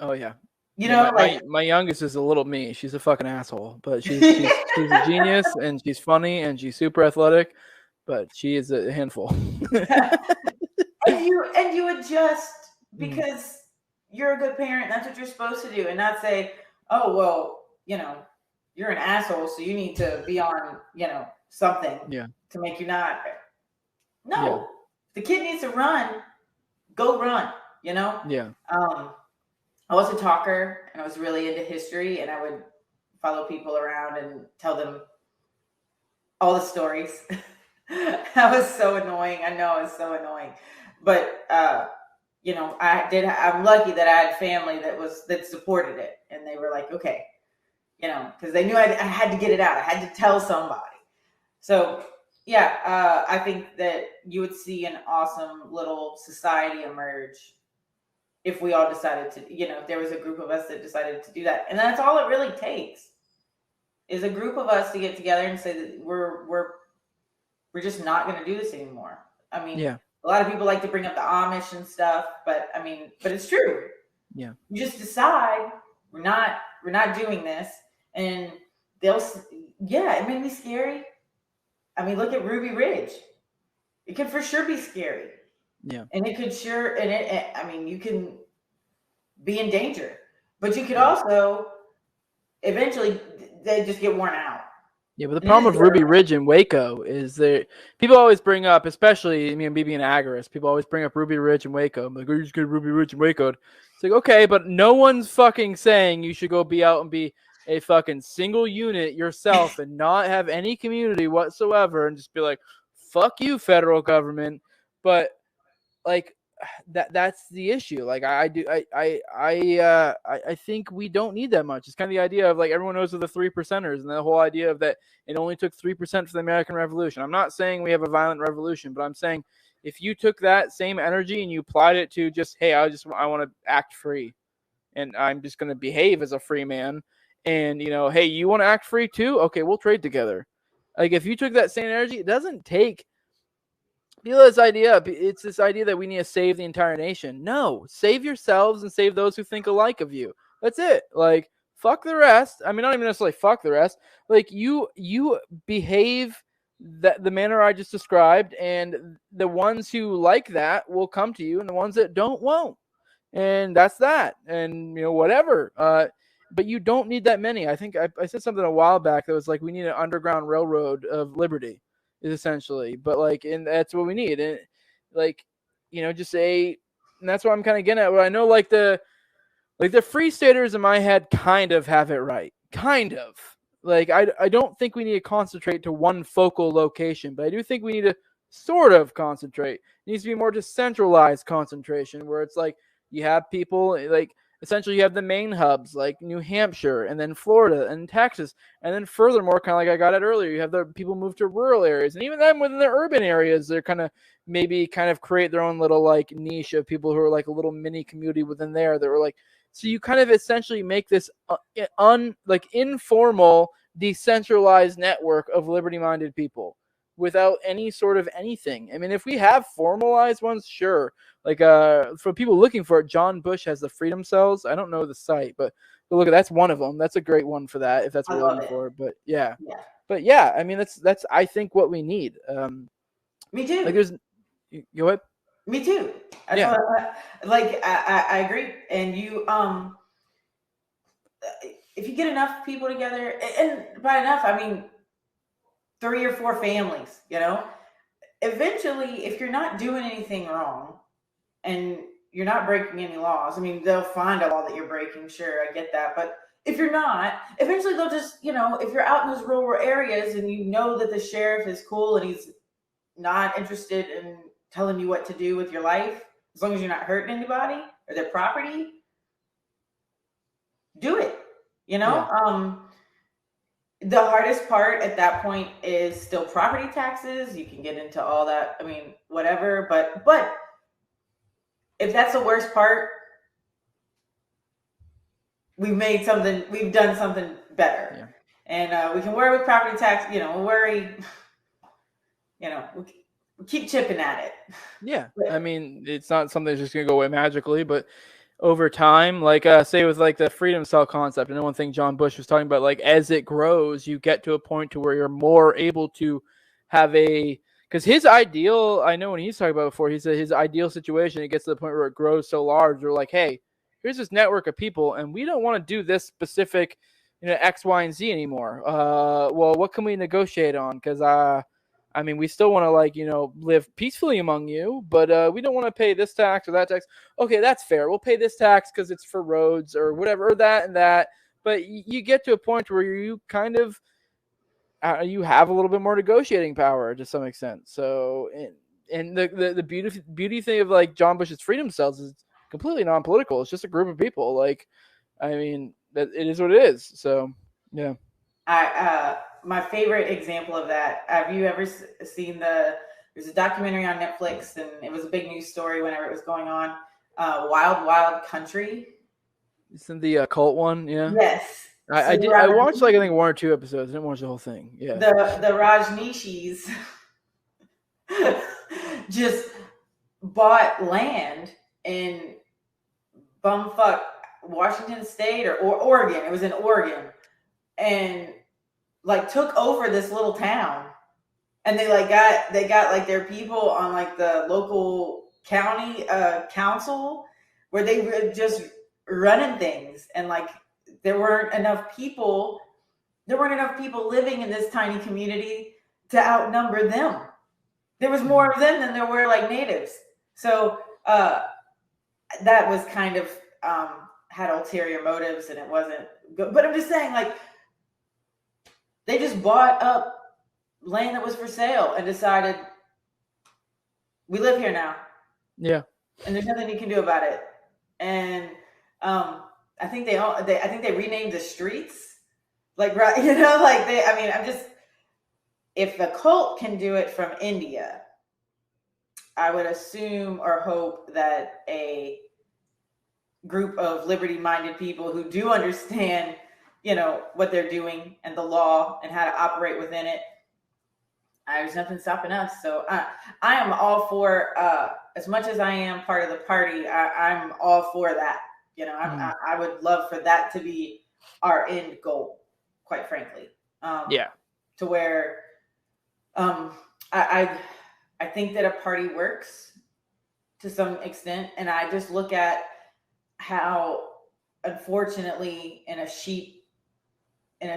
Oh yeah. My youngest is a little me. She's a fucking asshole, but she's a genius, and she's funny, and she's super athletic, but she is a handful. and you adjust because you're a good parent. That's what you're supposed to do, and not say, oh well, you're an asshole, so you need to be on, something to make you not. No, yeah. The kid needs to run. Go run, Yeah. I was a talker, and I was really into history, and I would follow people around and tell them all the stories. That was so annoying. I know, it was so annoying. But, I'm lucky that I had family that supported it, and they were like, okay. Because they knew I had to get it out. I had to tell somebody. So, yeah, I think that you would see an awesome little society emerge if we all decided to, if there was a group of us that decided to do that. And that's all it really takes, is a group of us to get together and say that we're just not going to do this anymore. I mean, a lot of people like to bring up the Amish and stuff, but it's true. Yeah. You just decide we're not doing this. And it made me scary. I mean, look at Ruby Ridge. It could for sure be scary. Yeah. And it could you can be in danger, but you could also eventually they just get worn out. Yeah, but the problem with Ruby Ridge and Waco is that people always bring up, especially me being an agorist, people always bring up Ruby Ridge and Waco. I'm like, oh, you just get Ruby Ridge and Waco. It's like, okay, but no one's fucking saying you should go be out and be a fucking single unit yourself and not have any community whatsoever and just be like, fuck you, federal government. But like that's the issue. Like I think we don't need that much. It's kind of the idea of like everyone knows of the 3%ers and the whole idea of that it only took 3% for the American Revolution. I'm not saying we have a violent revolution, but I'm saying if you took that same energy and you applied it to just, hey, I want to act free and I'm just going to behave as a free man. And, hey, you want to act free too? Okay, we'll trade together. Like, if you took that same energy, it doesn't take this idea. It's this idea that we need to save the entire nation. No, save yourselves and save those who think alike of you. That's it. Like, fuck the rest. I mean, not even necessarily fuck the rest. Like, you behave the manner I just described, and the ones who like that will come to you, and the ones that don't won't. And that's that. And whatever. But you don't need that many. I think I said something a while back that was like, we need an underground railroad of liberty, is essentially. But like, and that's what we need. And like, just say, and that's what I'm kind of getting at. Well, I know like the free staters in my head kind of have it right. Kind of. Like, I don't think we need to concentrate to one focal location, but I do think we need to sort of concentrate. It needs to be more decentralized concentration, where it's like you have people, like, essentially you have the main hubs like New Hampshire and then Florida and Texas. And then furthermore, kind of like I got at earlier, you have the people move to rural areas. And even then within the urban areas, they're kind of create their own little like niche of people who are like a little mini community within there that were like, so you kind of essentially make this informal, decentralized network of liberty-minded people without any sort of anything. I mean, if we have formalized ones, sure. Like for people looking for it, John Bush has the Freedom Cells. I don't know the site, but look, that's one of them. That's a great one for that if that's what you're looking for. But yeah. I mean, that's I think what we need. Me too. Like, go ahead. Me too. I agree. And you, if you get enough people together, and by enough, I mean 3 or 4 families, eventually, if you're not doing anything wrong and you're not breaking any laws, I mean, they'll find a law that you're breaking. Sure, I get that. But if you're not, eventually they'll just, if you're out in those rural areas and you know that the sheriff is cool and he's not interested in telling you what to do with your life, as long as you're not hurting anybody or their property, do it. Yeah. The hardest part at that point is still property taxes. You can get into all that. I mean, whatever. But if that's the worst part, we've done something better. Yeah. And we can worry with property tax. We keep chipping at it. Yeah. I mean, it's not something that's just going to go away magically, but over time, like say with like the Freedom Cell concept, and one thing John Bush was talking about, like as it grows, you get to a point to where you're more able to have because his ideal, I know when he's talking about before, he said his ideal situation, it gets to the point where it grows so large, we're like, hey, here's this network of people, and we don't want to do this specific, X, Y, and Z anymore. Well, what can we negotiate on? Because I mean, we still want to live peacefully among you, but we don't want to pay this tax or that tax. Okay, that's fair. We'll pay this tax because it's for roads or whatever, or that and that. But you get to a point where you kind of you have a little bit more negotiating power to some extent. So, and the beauty thing of like John Bush's Freedom Cells is completely non-political. It's just a group of people. Like, I mean, it is what it is. So, yeah. My favorite example of that, have you ever seen there's a documentary on Netflix, and it was a big news story whenever it was going on, Wild Wild Country? Isn't the cult one? Yeah. Yes. I did. I watched I think 1 or 2 episodes. I didn't watch the whole thing. Yeah. The Rajneeshis just bought land in bumfuck Washington State or Oregon. It was in Oregon, and like took over this little town, and they got like their people on like the local county council where they were just running things, and like there weren't enough people living in this tiny community to outnumber them. There was more of them than there were like natives. So that was kind of had ulterior motives, and it wasn't good. But I'm just saying, like, they just bought up land that was for sale and decided we live here now. Yeah. And there's nothing you can do about it. And I think they renamed the streets. Like, right, if the cult can do it from India, I would assume or hope that a group of liberty-minded people who do understand, what they're doing and the law and how to operate within it. There's nothing stopping us. So I am all for, as much as I am part of the party, I'm all for that. I would love for that to be our end goal, quite frankly. To where I think that a party works to some extent, and I just look at how, unfortunately, in a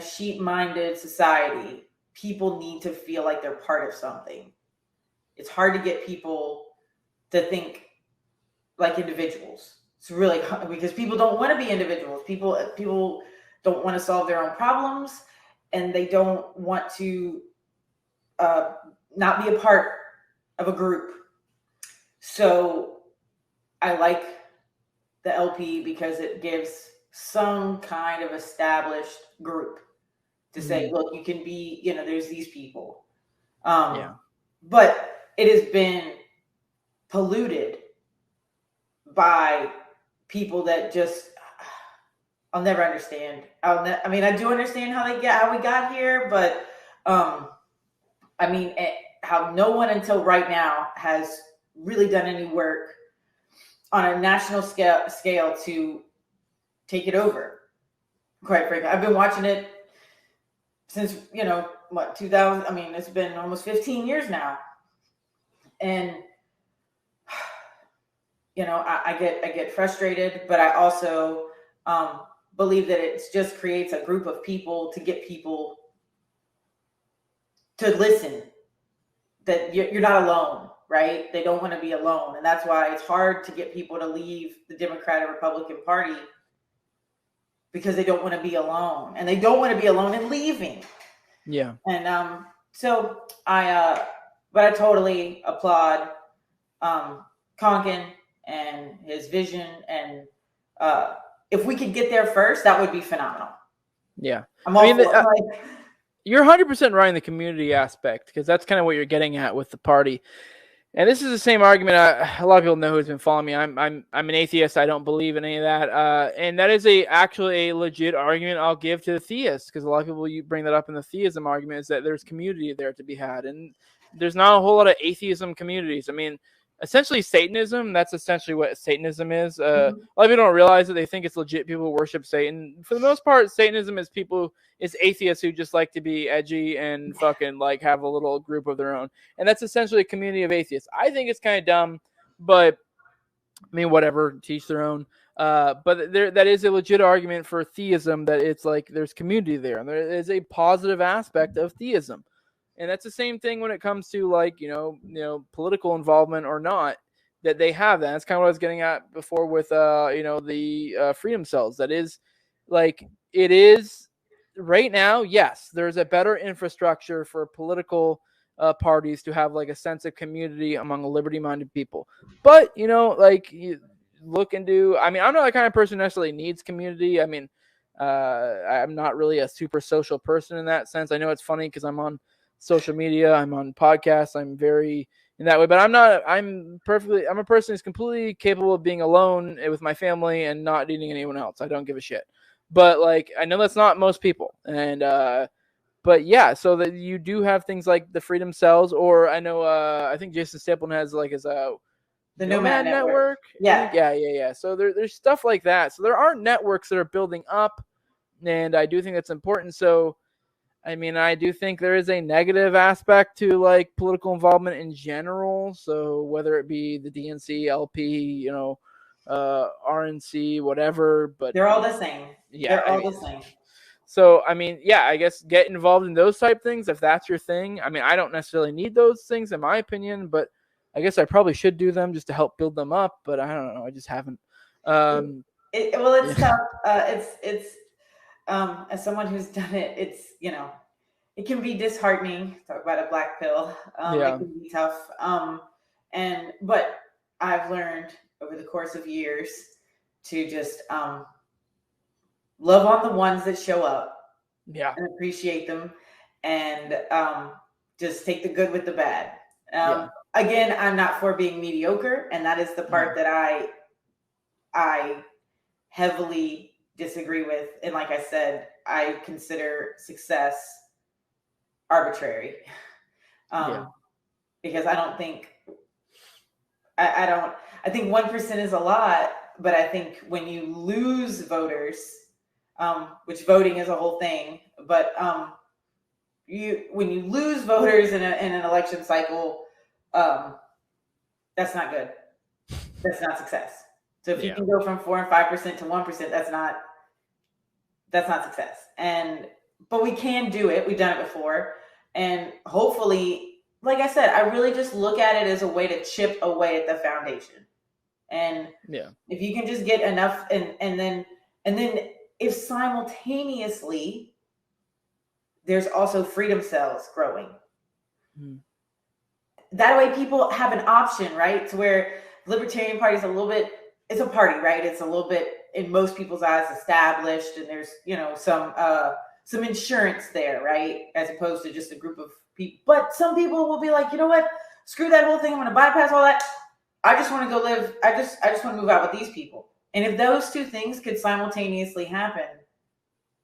sheep-minded society, people need to feel like they're part of something. It's hard to get people to think like individuals. It's really hard because people don't want to be individuals. People don't want to solve their own problems, and they don't want to not be a part of a group. So I like the LP because it gives some kind of established group to say, look, you can be, there's these people. But it has been polluted by people that just, I'll never understand. I do understand how we got here, but how no one until right now has really done any work on a national scale to take it over. Quite frankly, I've been watching it since 2000. It's been almost 15 years now, and I get frustrated, but I also believe that it just creates a group of people to get people to listen, that you're not alone, right? They don't want to be alone. And that's why it's hard to get people to leave the Democratic Republican Party, because they don't want to be alone, and they don't want to be alone in leaving. Yeah. And so I totally applaud Konkin and his vision. And if we could get there first, that would be phenomenal. Yeah. You're 100% right in the community aspect, because that's kind of what you're getting at with the party. And this is the same argument. A lot of people know who's been following me. I'm an atheist. I don't believe in any of that. And that is actually a legit argument I'll give to the theists, because a lot of people, you bring that up in the theism argument, is that there's community there to be had. And there's not a whole lot of atheism communities. Essentially Satanism, that's essentially what Satanism is. A lot of people don't realize that. They think it's legit people who worship Satan. For the most part, Satanism is atheists who just like to be edgy and fucking have a little group of their own. And that's essentially a community of atheists. I think it's kind of dumb, but whatever, teach their own. But that is a legit argument for theism, that it's there's community there, and there is a positive aspect of theism. And that's the same thing when it comes to political involvement or not, that they have that. That's kind of what I was getting at before with the freedom cells. That is it is right now. Yes, there's a better infrastructure for political parties to have a sense of community among liberty-minded people. But you look into. I'm not the kind of person who necessarily needs community. I'm not really a super social person in that sense. I know it's funny because I'm on social media, I'm on podcasts, I'm very in that way, but I'm a person who's completely capable of being alone with my family and not needing anyone else. I don't give a shit. But I know that's not most people. And but yeah, so that you do have things like the Freedom Cells, or I know I think Jason Stapleton has his the Nomad Network. Yeah. So there's stuff like that. So there are networks that are building up, and I do think that's important. So I do think there is a negative aspect to political involvement in general. So whether it be the DNC, LP, RNC, whatever, but they're all the same. Yeah, they're all the same. So I guess get involved in those type things if that's your thing. I don't necessarily need those things in my opinion, but I guess I probably should do them just to help build them up. But I don't know. I just haven't. It's tough. It's as someone who's done it, it's it can be disheartening. Talk about a black pill. It can be tough. But I've learned over the course of years to just love on the ones that show up. Yeah. And appreciate them, and just take the good with the bad. Again, I'm not for being mediocre, and that is the part that I heavily disagree with. And like I said, I consider success arbitrary. Because I don't think, I think 1% is a lot, but I think when you lose voters, which voting is a whole thing, but when you lose voters in an election cycle, that's not good. That's not success. So if you can go from 4 and 5% to 1%, that's not success. But we can do it. We've done it before, and hopefully, like I said, I really just look at it as a way to chip away at the foundation. And if you can just get enough, and then if simultaneously there's also freedom cells growing, that way people have an option, right? To where the Libertarian Party is a little bit, it's a party, right? It's a little bit, in most people's eyes, established, and there's, some insurance there, right? As opposed to just a group of people. But some people will be like, you know what? Screw that whole thing. I'm going to bypass all that. I just want to go live. I just want to move out with these people. And if those two things could simultaneously happen,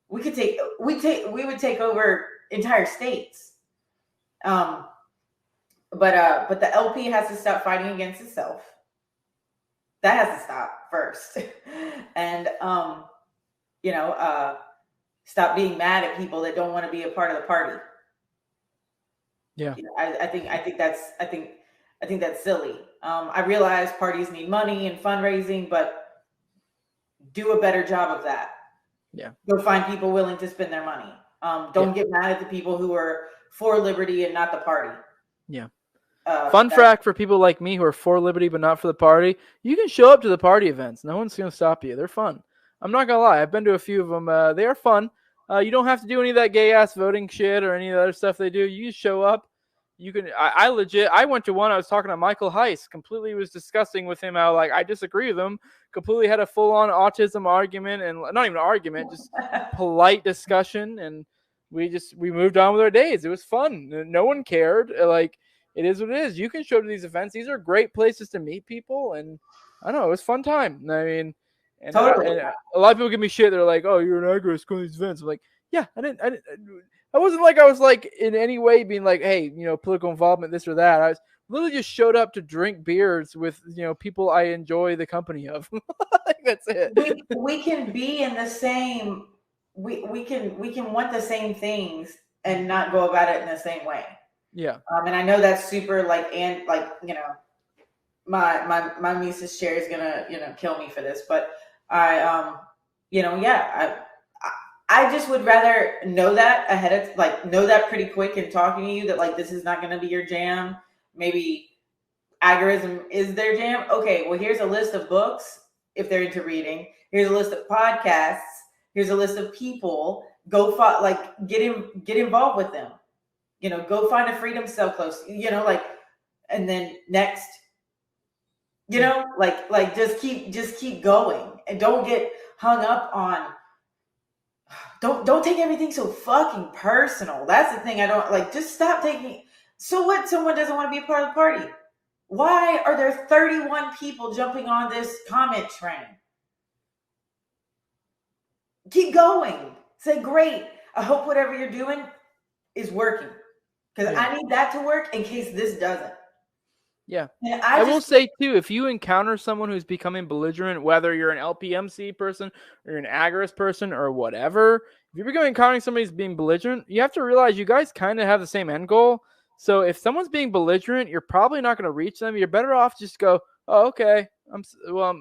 we would take over entire states. But the LP has to stop fighting against itself. That has to stop first. And stop being mad at people that don't want to be a part of the party. Yeah, I think that's silly. I realize parties need money and fundraising, but do a better job of that. Yeah, go find people willing to spend their money. Don't get mad at the people who are for liberty and not the party. Yeah. Fun fact for people like me who are for liberty but not for the party: you can show up to the party events. No one's going to stop you. They're fun. I'm not gonna lie. I've been to a few of them. They are fun. You don't have to do any of that gay ass voting shit or any of the other stuff they do. You just show up. You can. I went to one. I was talking to Michael Heiss. Completely was discussing with him how I disagree with him. Completely had a full on autism argument, and not even an argument, just polite discussion. And we moved on with our days. It was fun. No one cared. It is what it is. You can show up to these events. These are great places to meet people, and I don't know. It was a fun time. I mean. And, totally. And a lot of people give me shit. They're like, "Oh, you're an agorist going to these events." I'm like, "Yeah, I wasn't like I was like in any way being like, hey, political involvement, this or that. I was literally just showed up to drink beers with people I enjoy the company of. That's it. We can be in the same. We can want the same things and not go about it in the same way. Yeah. And I know that's super my niece's chair is gonna kill me for this, but I just would rather know that ahead of know that pretty quick and talking to you that this is not going to be your jam. Maybe agorism is their jam. Okay, well, here's a list of books if they're into reading. Here's a list of podcasts. Here's a list of people. Go get involved with them. Go find a freedom cell close. And then next. Just keep going and don't get hung up on. Don't take everything so fucking personal. That's the thing I don't like. Just stop taking. So what? Someone doesn't want to be a part of the party. Why are there 31 people jumping on this comment train? Keep going. Say, great. I hope whatever you're doing is working. Because I need that to work in case this doesn't. Yeah. I will say, too, if you encounter someone who's becoming belligerent, whether you're an LPMC person or you're an agorist person or whatever, if you're encountering somebody who's being belligerent, you have to realize you guys kind of have the same end goal. So if someone's being belligerent, you're probably not going to reach them. You're better off just go, oh, okay, I'm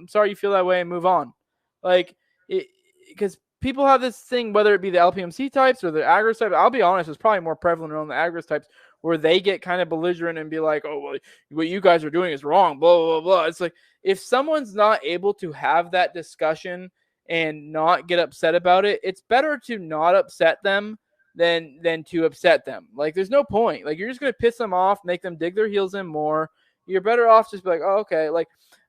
sorry you feel that way, and move on. Because people have this thing, whether it be the LPMC types or the agorist types. I'll be honest, it's probably more prevalent around the agorist types, where they get kind of belligerent and be like, oh, well, what you guys are doing is wrong, blah, blah, blah. It's like, if someone's not able to have that discussion and not get upset about it, it's better to not upset them than to upset them. There's no point. You're just going to piss them off, make them dig their heels in more. You're better off just be like, oh, okay.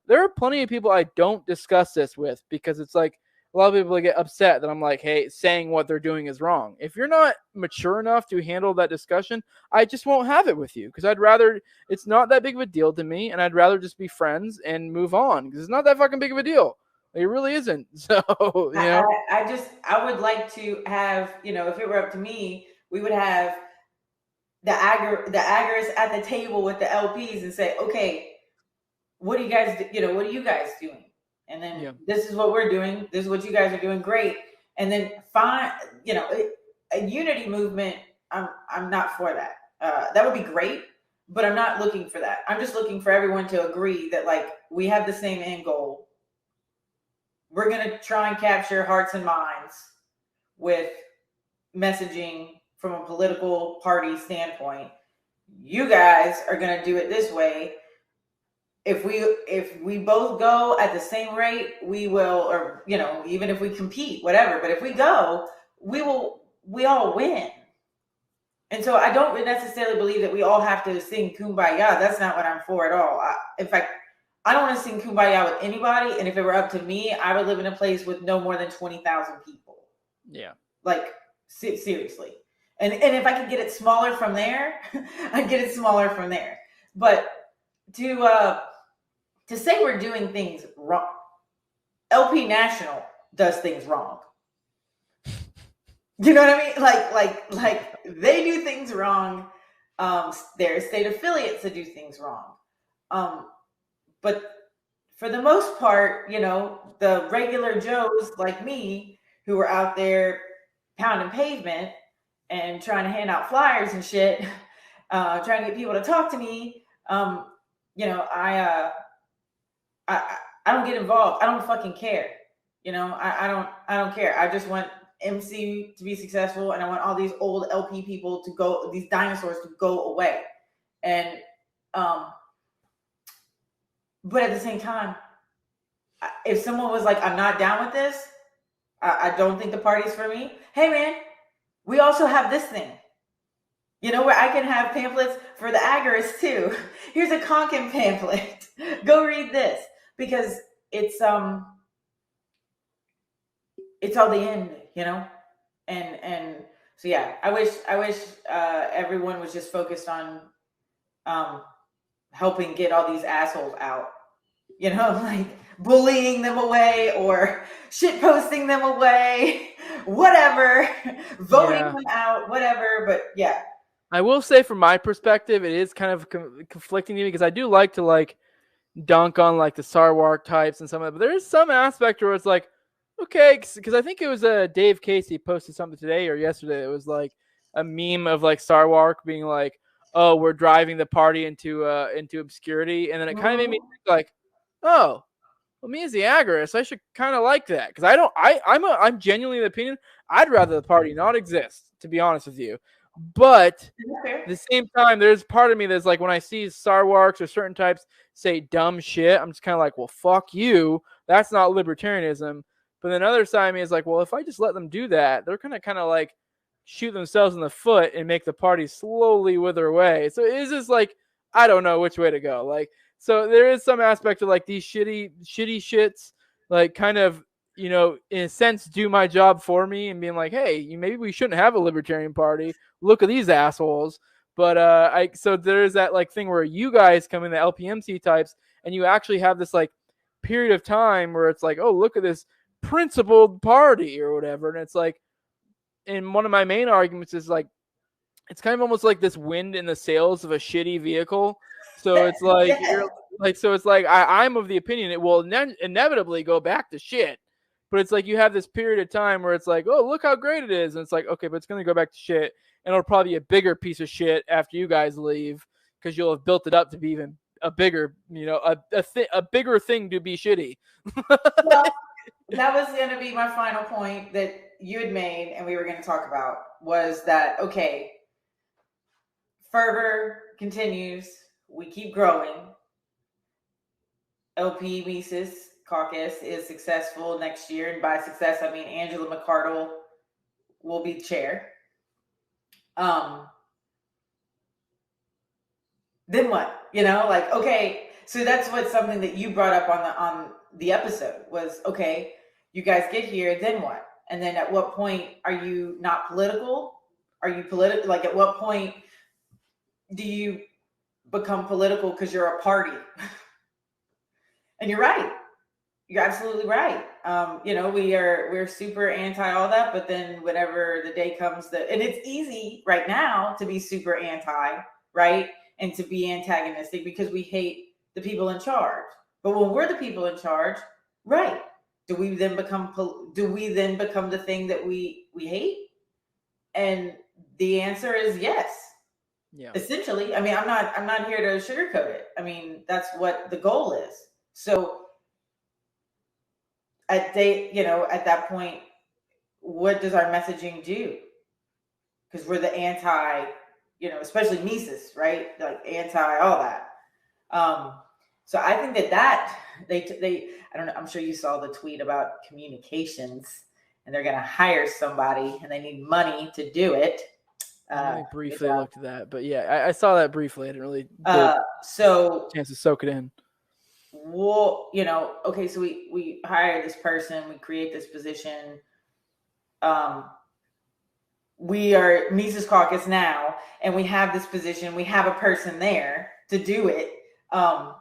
There are plenty of people I don't discuss this with because it's like, a lot of people get upset that I'm like, hey, saying what they're doing is wrong. If you're not mature enough to handle that discussion, I just won't have it with you because it's not that big of a deal to me, and I'd rather just be friends and move on because it's not that fucking big of a deal. It really isn't. So, you know. I would like to have, if it were up to me, we would have the aggers at the table with the LPs and say, okay, what are you guys doing? And then this is what we're doing. This is what you guys are doing. Great. And then find, a unity movement. I'm not for that. That would be great, but I'm not looking for that. I'm just looking for everyone to agree that like we have the same end goal. We're going to try and capture hearts and minds with messaging from a political party standpoint. You guys are going to do it this way. If we both go at the same rate, we will, or even if we compete, whatever. But if we go, we all win. And so I don't necessarily believe that we all have to sing Kumbaya. That's not what I'm for at all. In fact, I don't want to sing Kumbaya with anybody. And if it were up to me, I would live in a place with no more than 20,000 people. Yeah. Like, seriously. And if I could get it smaller from there, I'd get it smaller from there. But to say we're doing things wrong, LP National does things wrong. You know what I mean? Like they do things wrong. There are state affiliates that do things wrong. But for the most part, the regular Joes like me who are out there pounding pavement and trying to hand out flyers and shit, trying to get people to talk to me. I don't get involved. I don't fucking care. I don't care. I just want MC to be successful, and I want all these old LP people to go, these dinosaurs to go away. And but at the same time, if someone was like, I'm not down with this, I don't think the party's for me. Hey man, we also have this thing. Where I can have pamphlets for the agorists too. Here's a Conkin pamphlet. Go read this, because it's all the end, and so yeah. I wish everyone was just focused on helping get all these assholes out. Like bullying them away or shit posting them away, whatever, voting them out, whatever. But yeah. I will say from my perspective, it is kind of conflicting to me because I do like to dunk on the Sarwark types and some of that, but there is some aspect where it's like, okay, because I think it was Dave Casey posted something today or yesterday. It was like a meme of Sarwark being like, "Oh, we're driving the party into obscurity," and then it kind of made me think like, "Oh, well, me as the agorist, I should kind of like that," because I'm genuinely of the opinion I'd rather the party not exist, to be honest with you. But at the same time, there's part of me that's like, when I see Sarwarks or certain types say dumb shit, I'm just kind of like, well, fuck you. That's not libertarianism. But then another side of me is like, well, if I just let them do that, they're kind of shoot themselves in the foot and make the party slowly wither away. So it is just I don't know which way to go. So there is some aspect of these shitty shits, kind of, in a sense, do my job for me and being like, hey, maybe we shouldn't have a libertarian party. Look at these assholes. But so there is that thing where you guys come in, the LPMC types, and you actually have this period of time where it's oh, look at this principled party or whatever. And it's and one of my main arguments is it's kind of almost like this wind in the sails of a shitty vehicle. So it's I'm of the opinion it will inevitably go back to shit. But it's you have this period of time where it's oh, look how great it is. And it's okay, but it's going to go back to shit. And it'll probably be a bigger piece of shit after you guys leave, because you'll have built it up to be even a bigger, a bigger thing to be shitty. Well, that was going to be my final point that you had made and we were going to talk about, was that, okay, fervor continues. We keep growing. LP Mises Caucus is successful next year. And by success, I mean Angela McArdle will be chair. Then what? Okay, so that's something that you brought up on the episode was, okay, you guys get here, then what? And then at what point are you not political? Are you political? At what point do you become political because you're a party? And you're right. you're absolutely right. We're super anti all that, but then whenever the day comes and it's easy right now to be super anti, right? And to be antagonistic because we hate the people in charge. But when we're the people in charge, right? Do we then become the thing that we hate? And the answer is yes. Yeah. Essentially, I mean, I'm not here to sugarcoat it. I mean, that's what the goal is. So at that point, what does our messaging do? Because we're the anti, especially Mises, right? Like anti all that. So I think that they I don't know. I'm sure you saw the tweet about communications, and they're going to hire somebody, and they need money to do it. I briefly looked at that, but yeah, I saw that briefly. I didn't really get a chance to soak it in. Well, okay, so we hire this person, we create this position. We are Mises Caucus now, and we have this position, we have a person there to do it. What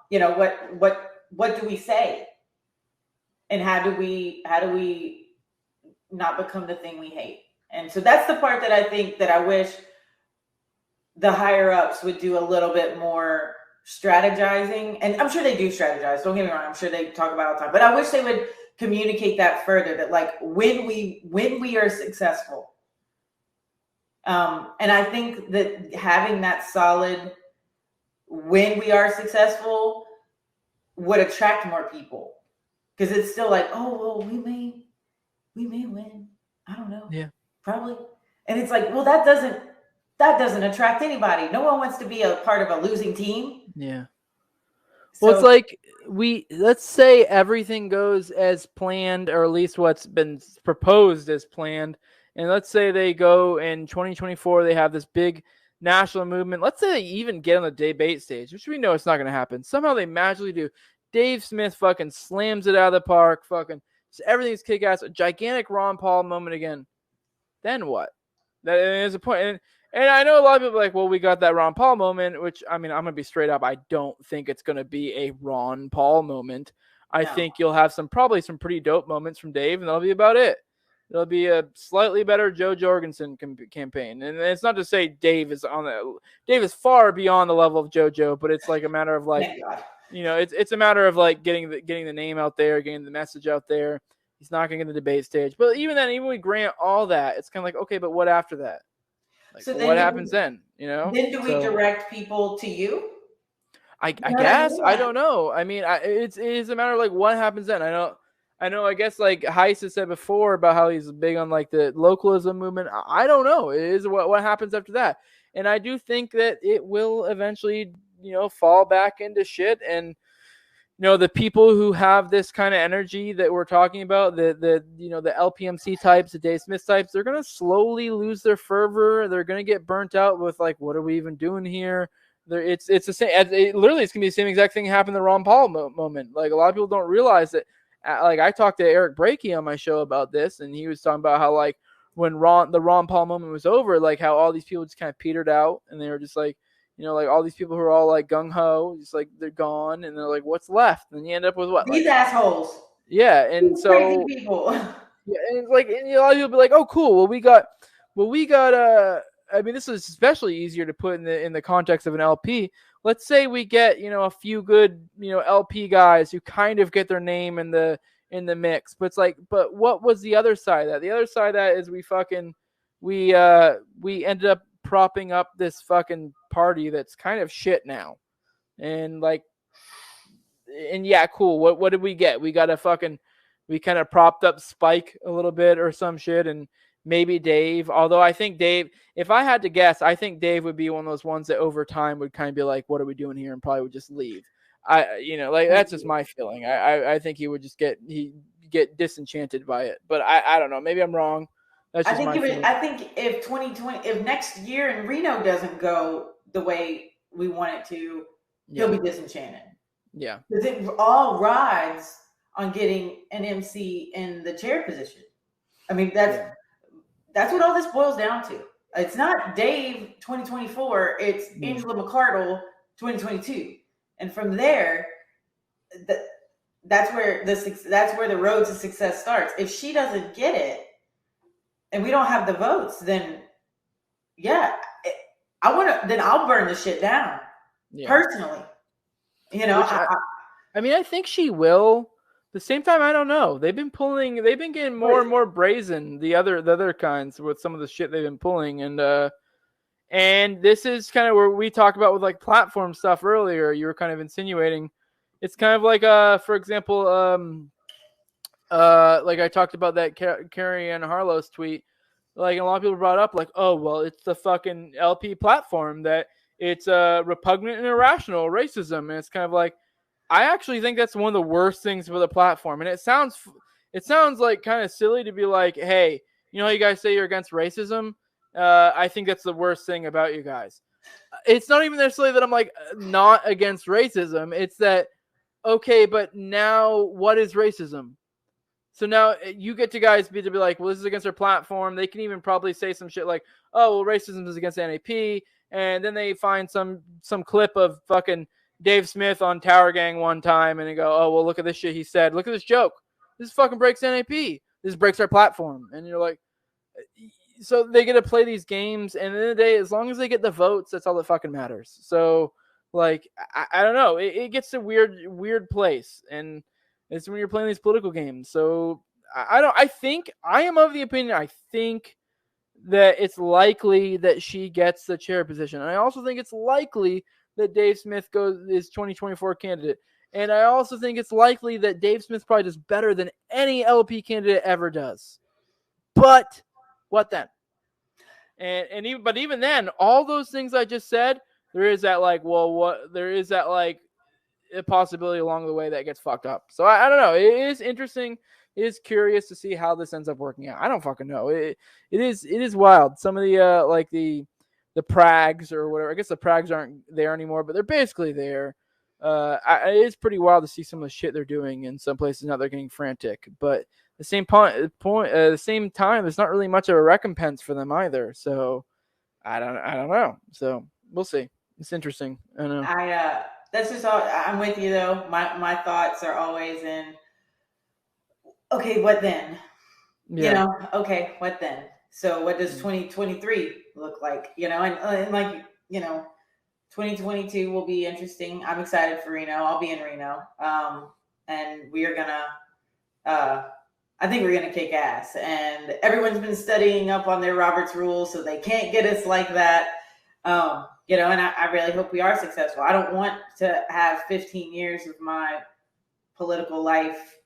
do we say? And how do we not become the thing we hate? And so that's the part that I think that I wish the higher ups would do a little bit more strategizing. And I'm sure they do strategize. Don't get me wrong. I'm sure they talk about it all the time. But I wish they would communicate that further, that like when we are successful. And I think that having that solid when we are successful would attract more people. Because it's still like, oh, well, we may win. I don't know. Yeah. Probably. And it's like, well, that doesn't attract anybody. No one wants to be a part of a losing team. Yeah. Well, it's like let's say everything goes as planned, or at least what's been proposed as planned. And let's say they go in 2024, they have this big national movement. Let's say they even get on the debate stage, which we know it's not going to happen. Somehow they magically do. Dave Smith fucking slams it out of the park. Fucking everything's kick ass. A gigantic Ron Paul moment again. Then what? That is a point. And I know a lot of people are like, well, we got that Ron Paul moment, which, I mean, I'm going to be straight up. I don't think it's going to be a Ron Paul moment. I think you'll have probably some pretty dope moments from Dave, and that'll be about it. It'll be a slightly better Joe Jorgensen campaign. And it's not to say Dave is far beyond the level of JoJo, but it's like a matter of like, it's a matter of like getting the name out there, getting the message out there. He's not going to get the debate stage. But even then, even we grant all that, it's kind of like, okay, but what after that? Like, so what happens then? Then do we direct people to you? I guess. I don't know. I mean, it is a matter of like what happens then. I know. I guess like Heiss has said before about how he's big on like the localism movement. I don't know. It is what happens after that. And I do think that it will eventually, fall back into shit. And the people who have this kind of energy that we're talking about, the LPMC types, the Dave Smith types, they're going to slowly lose their fervor. They're going to get burnt out with like, what are we even doing here? It's the same. Literally, it's going to be the same exact thing happened in the Ron Paul moment. Like a lot of people don't realize that. Like I talked to Eric Brakey on my show about this, and he was talking about how like when the Ron Paul moment was over, like how all these people just kind of petered out, and they were just like, like all these people who are all like gung ho, just like they're gone, and they're like, what's left? And you end up with what? These assholes. Yeah, and these so crazy people. Yeah, and it's like, and a lot of people be like, oh, cool. Well, we got. I mean, this is especially easier to put in the context of an LP. Let's say we get, a few good, LP guys who kind of get their name in the mix. But it's like, but what was the other side of that? The other side of that is we ended up propping up this fucking party that's kind of shit now. And like, and yeah, cool. What did we get? We kind of propped up Spike a little bit or some shit, and maybe Dave. Although I think Dave, if I had to guess, I think Dave would be one of those ones that over time would kind of be like, what are we doing here? And probably would just leave. That's just my feeling. I think he would just get disenchanted by it. But I don't know. Maybe I'm wrong. That's just my feeling. I think if 2020, if next year in Reno doesn't go the way we want it to, he'll be disenchanted. Yeah. Because it all rides on getting an MC in the chair position. I mean, that's what all this boils down to. It's not Dave 2024. It's Angela McCardle 2022. And from there, that's where the road to success starts. If she doesn't get it, and we don't have the votes, then yeah, then I'll burn the shit down personally. You know, I mean, I think she will. At the same time, I don't know. They've been getting more and more brazen. The other kinds with some of the shit they've been pulling, and this is kind of where we talked about with like platform stuff earlier. You were kind of insinuating. It's kind of like, for example, like I talked about that Carrie Ann Harlow's tweet. Like a lot of people brought up, like, oh well, it's the fucking LP platform that it's repugnant and irrational racism, and it's kind of like, I actually think that's one of the worst things for the platform, and it sounds like kind of silly to be like, hey, you know how you guys say you're against racism? I think that's the worst thing about you guys. It's not even necessarily that I'm like not against racism. It's that, okay, but now what is racism? So now you get to guys to be like, well, this is against our platform. They can even probably say some shit like, oh, well, racism is against NAP. And then they find some clip of fucking Dave Smith on Tower Gang one time and they go, oh, well, look at this shit he said. Look at this joke. This fucking breaks NAP. This breaks our platform. And you're like, so they get to play these games. And at the end of the day, as long as they get the votes, that's all that fucking matters. So, like, I don't know. It gets to weird place. And it's when you're playing these political games. So I am of the opinion, I think that it's likely that she gets the chair position. And I also think it's likely that Dave Smith is 2024 candidate. And I also think it's likely that Dave Smith probably does better than any LP candidate ever does. But what then? But even then, all those things I just said, there is that like, well, what there is that like a possibility along the way that gets fucked up. So I don't know. It is interesting. It is curious to see how this ends up working out. I don't fucking know. It is wild. Some of the like the Prags or whatever. I guess the Prags aren't there anymore, but they're basically there. It is pretty wild to see some of the shit they're doing in some places now. They're getting frantic, but at the same the same time, there's not really much of a recompense for them either. So I don't know. So we'll see. It's interesting. I don't know. That's just all. I'm with you though. My thoughts are always in, okay, what then? Yeah. You know, okay, what then? So what does 2023 look like? You know, and like, you know, 2022 will be interesting. I'm excited for Reno. I'll be in Reno. And we are gonna, I think we're gonna kick ass. And everyone's been studying up on their Robert's rules, so they can't get us like that. You know, and I really hope we are successful. I don't want to have 15 years of my political life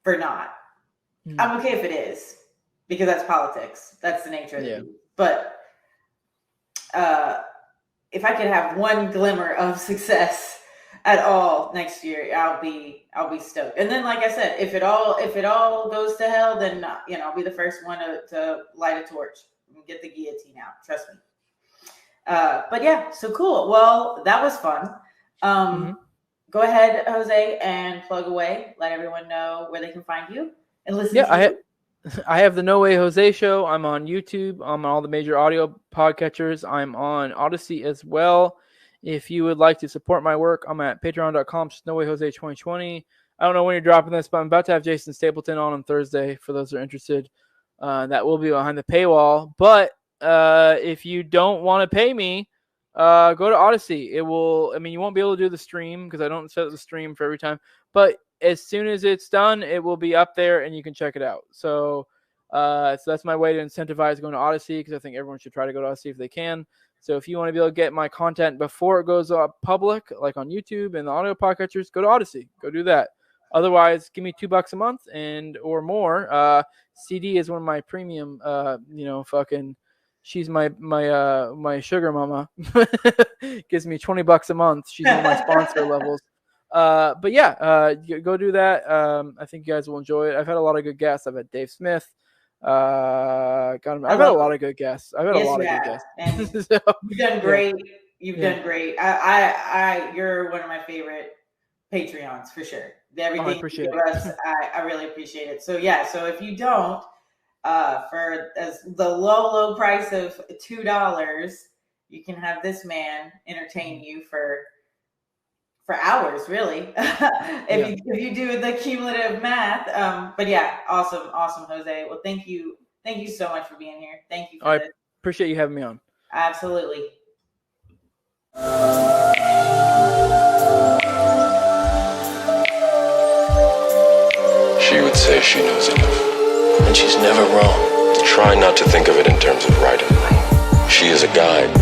for naught. I'm okay if it is, because that's politics. That's the nature of it. But if I could have one glimmer of success at all next year, I'll be stoked. And then, like I said, if it all goes to hell, then you know, I'll be the first one to light a torch and get the guillotine out. Trust me. But yeah, so cool. Well, that was fun. Go ahead, Jose, and plug away. Let everyone know where they can find you and listen to you. I have the No Way Jose show. I'm on YouTube. I'm on all the major audio podcatchers. I'm on Odyssey as well. If you would like to support my work, I'm at patreon.com/NoWayJose2020. I don't know when you're dropping this, but I'm about to have Jason Stapleton on Thursday for those that are interested. That will be behind the paywall. But if you don't want to pay me, go to Odyssey. It will. I mean, you won't be able to do the stream because I don't set the stream for every time. But as soon as it's done, it will be up there and you can check it out. So that's my way to incentivize going to Odyssey, because I think everyone should try to go to Odyssey if they can. So if you want to be able to get my content before it goes up public, like on YouTube and the audio podcatchers, go to Odyssey. Go do that. Otherwise, give me $2 a month or more. CD is one of my premium. Fucking. She's my sugar mama. Gives me $20 a month. She's one of my sponsor levels. But yeah, go do that. I think you guys will enjoy it. I've had a lot of good guests. I've had Dave Smith. I've had a lot of good guests. I've had a lot of good guests. And so, you've done great. You've done great. You're one of my favorite Patreons for sure. Everything you give us, I really appreciate it. So yeah, so if you don't, for the low price of $2, you can have this man entertain you for for hours, really. If you do the cumulative math. But yeah, awesome, Jose. Well, thank you so much for being here. Thank you for this. Appreciate you having me on. Absolutely. She would say she knows enough, and she's never wrong. Try not to think of it in terms of right and wrong. She is a guide.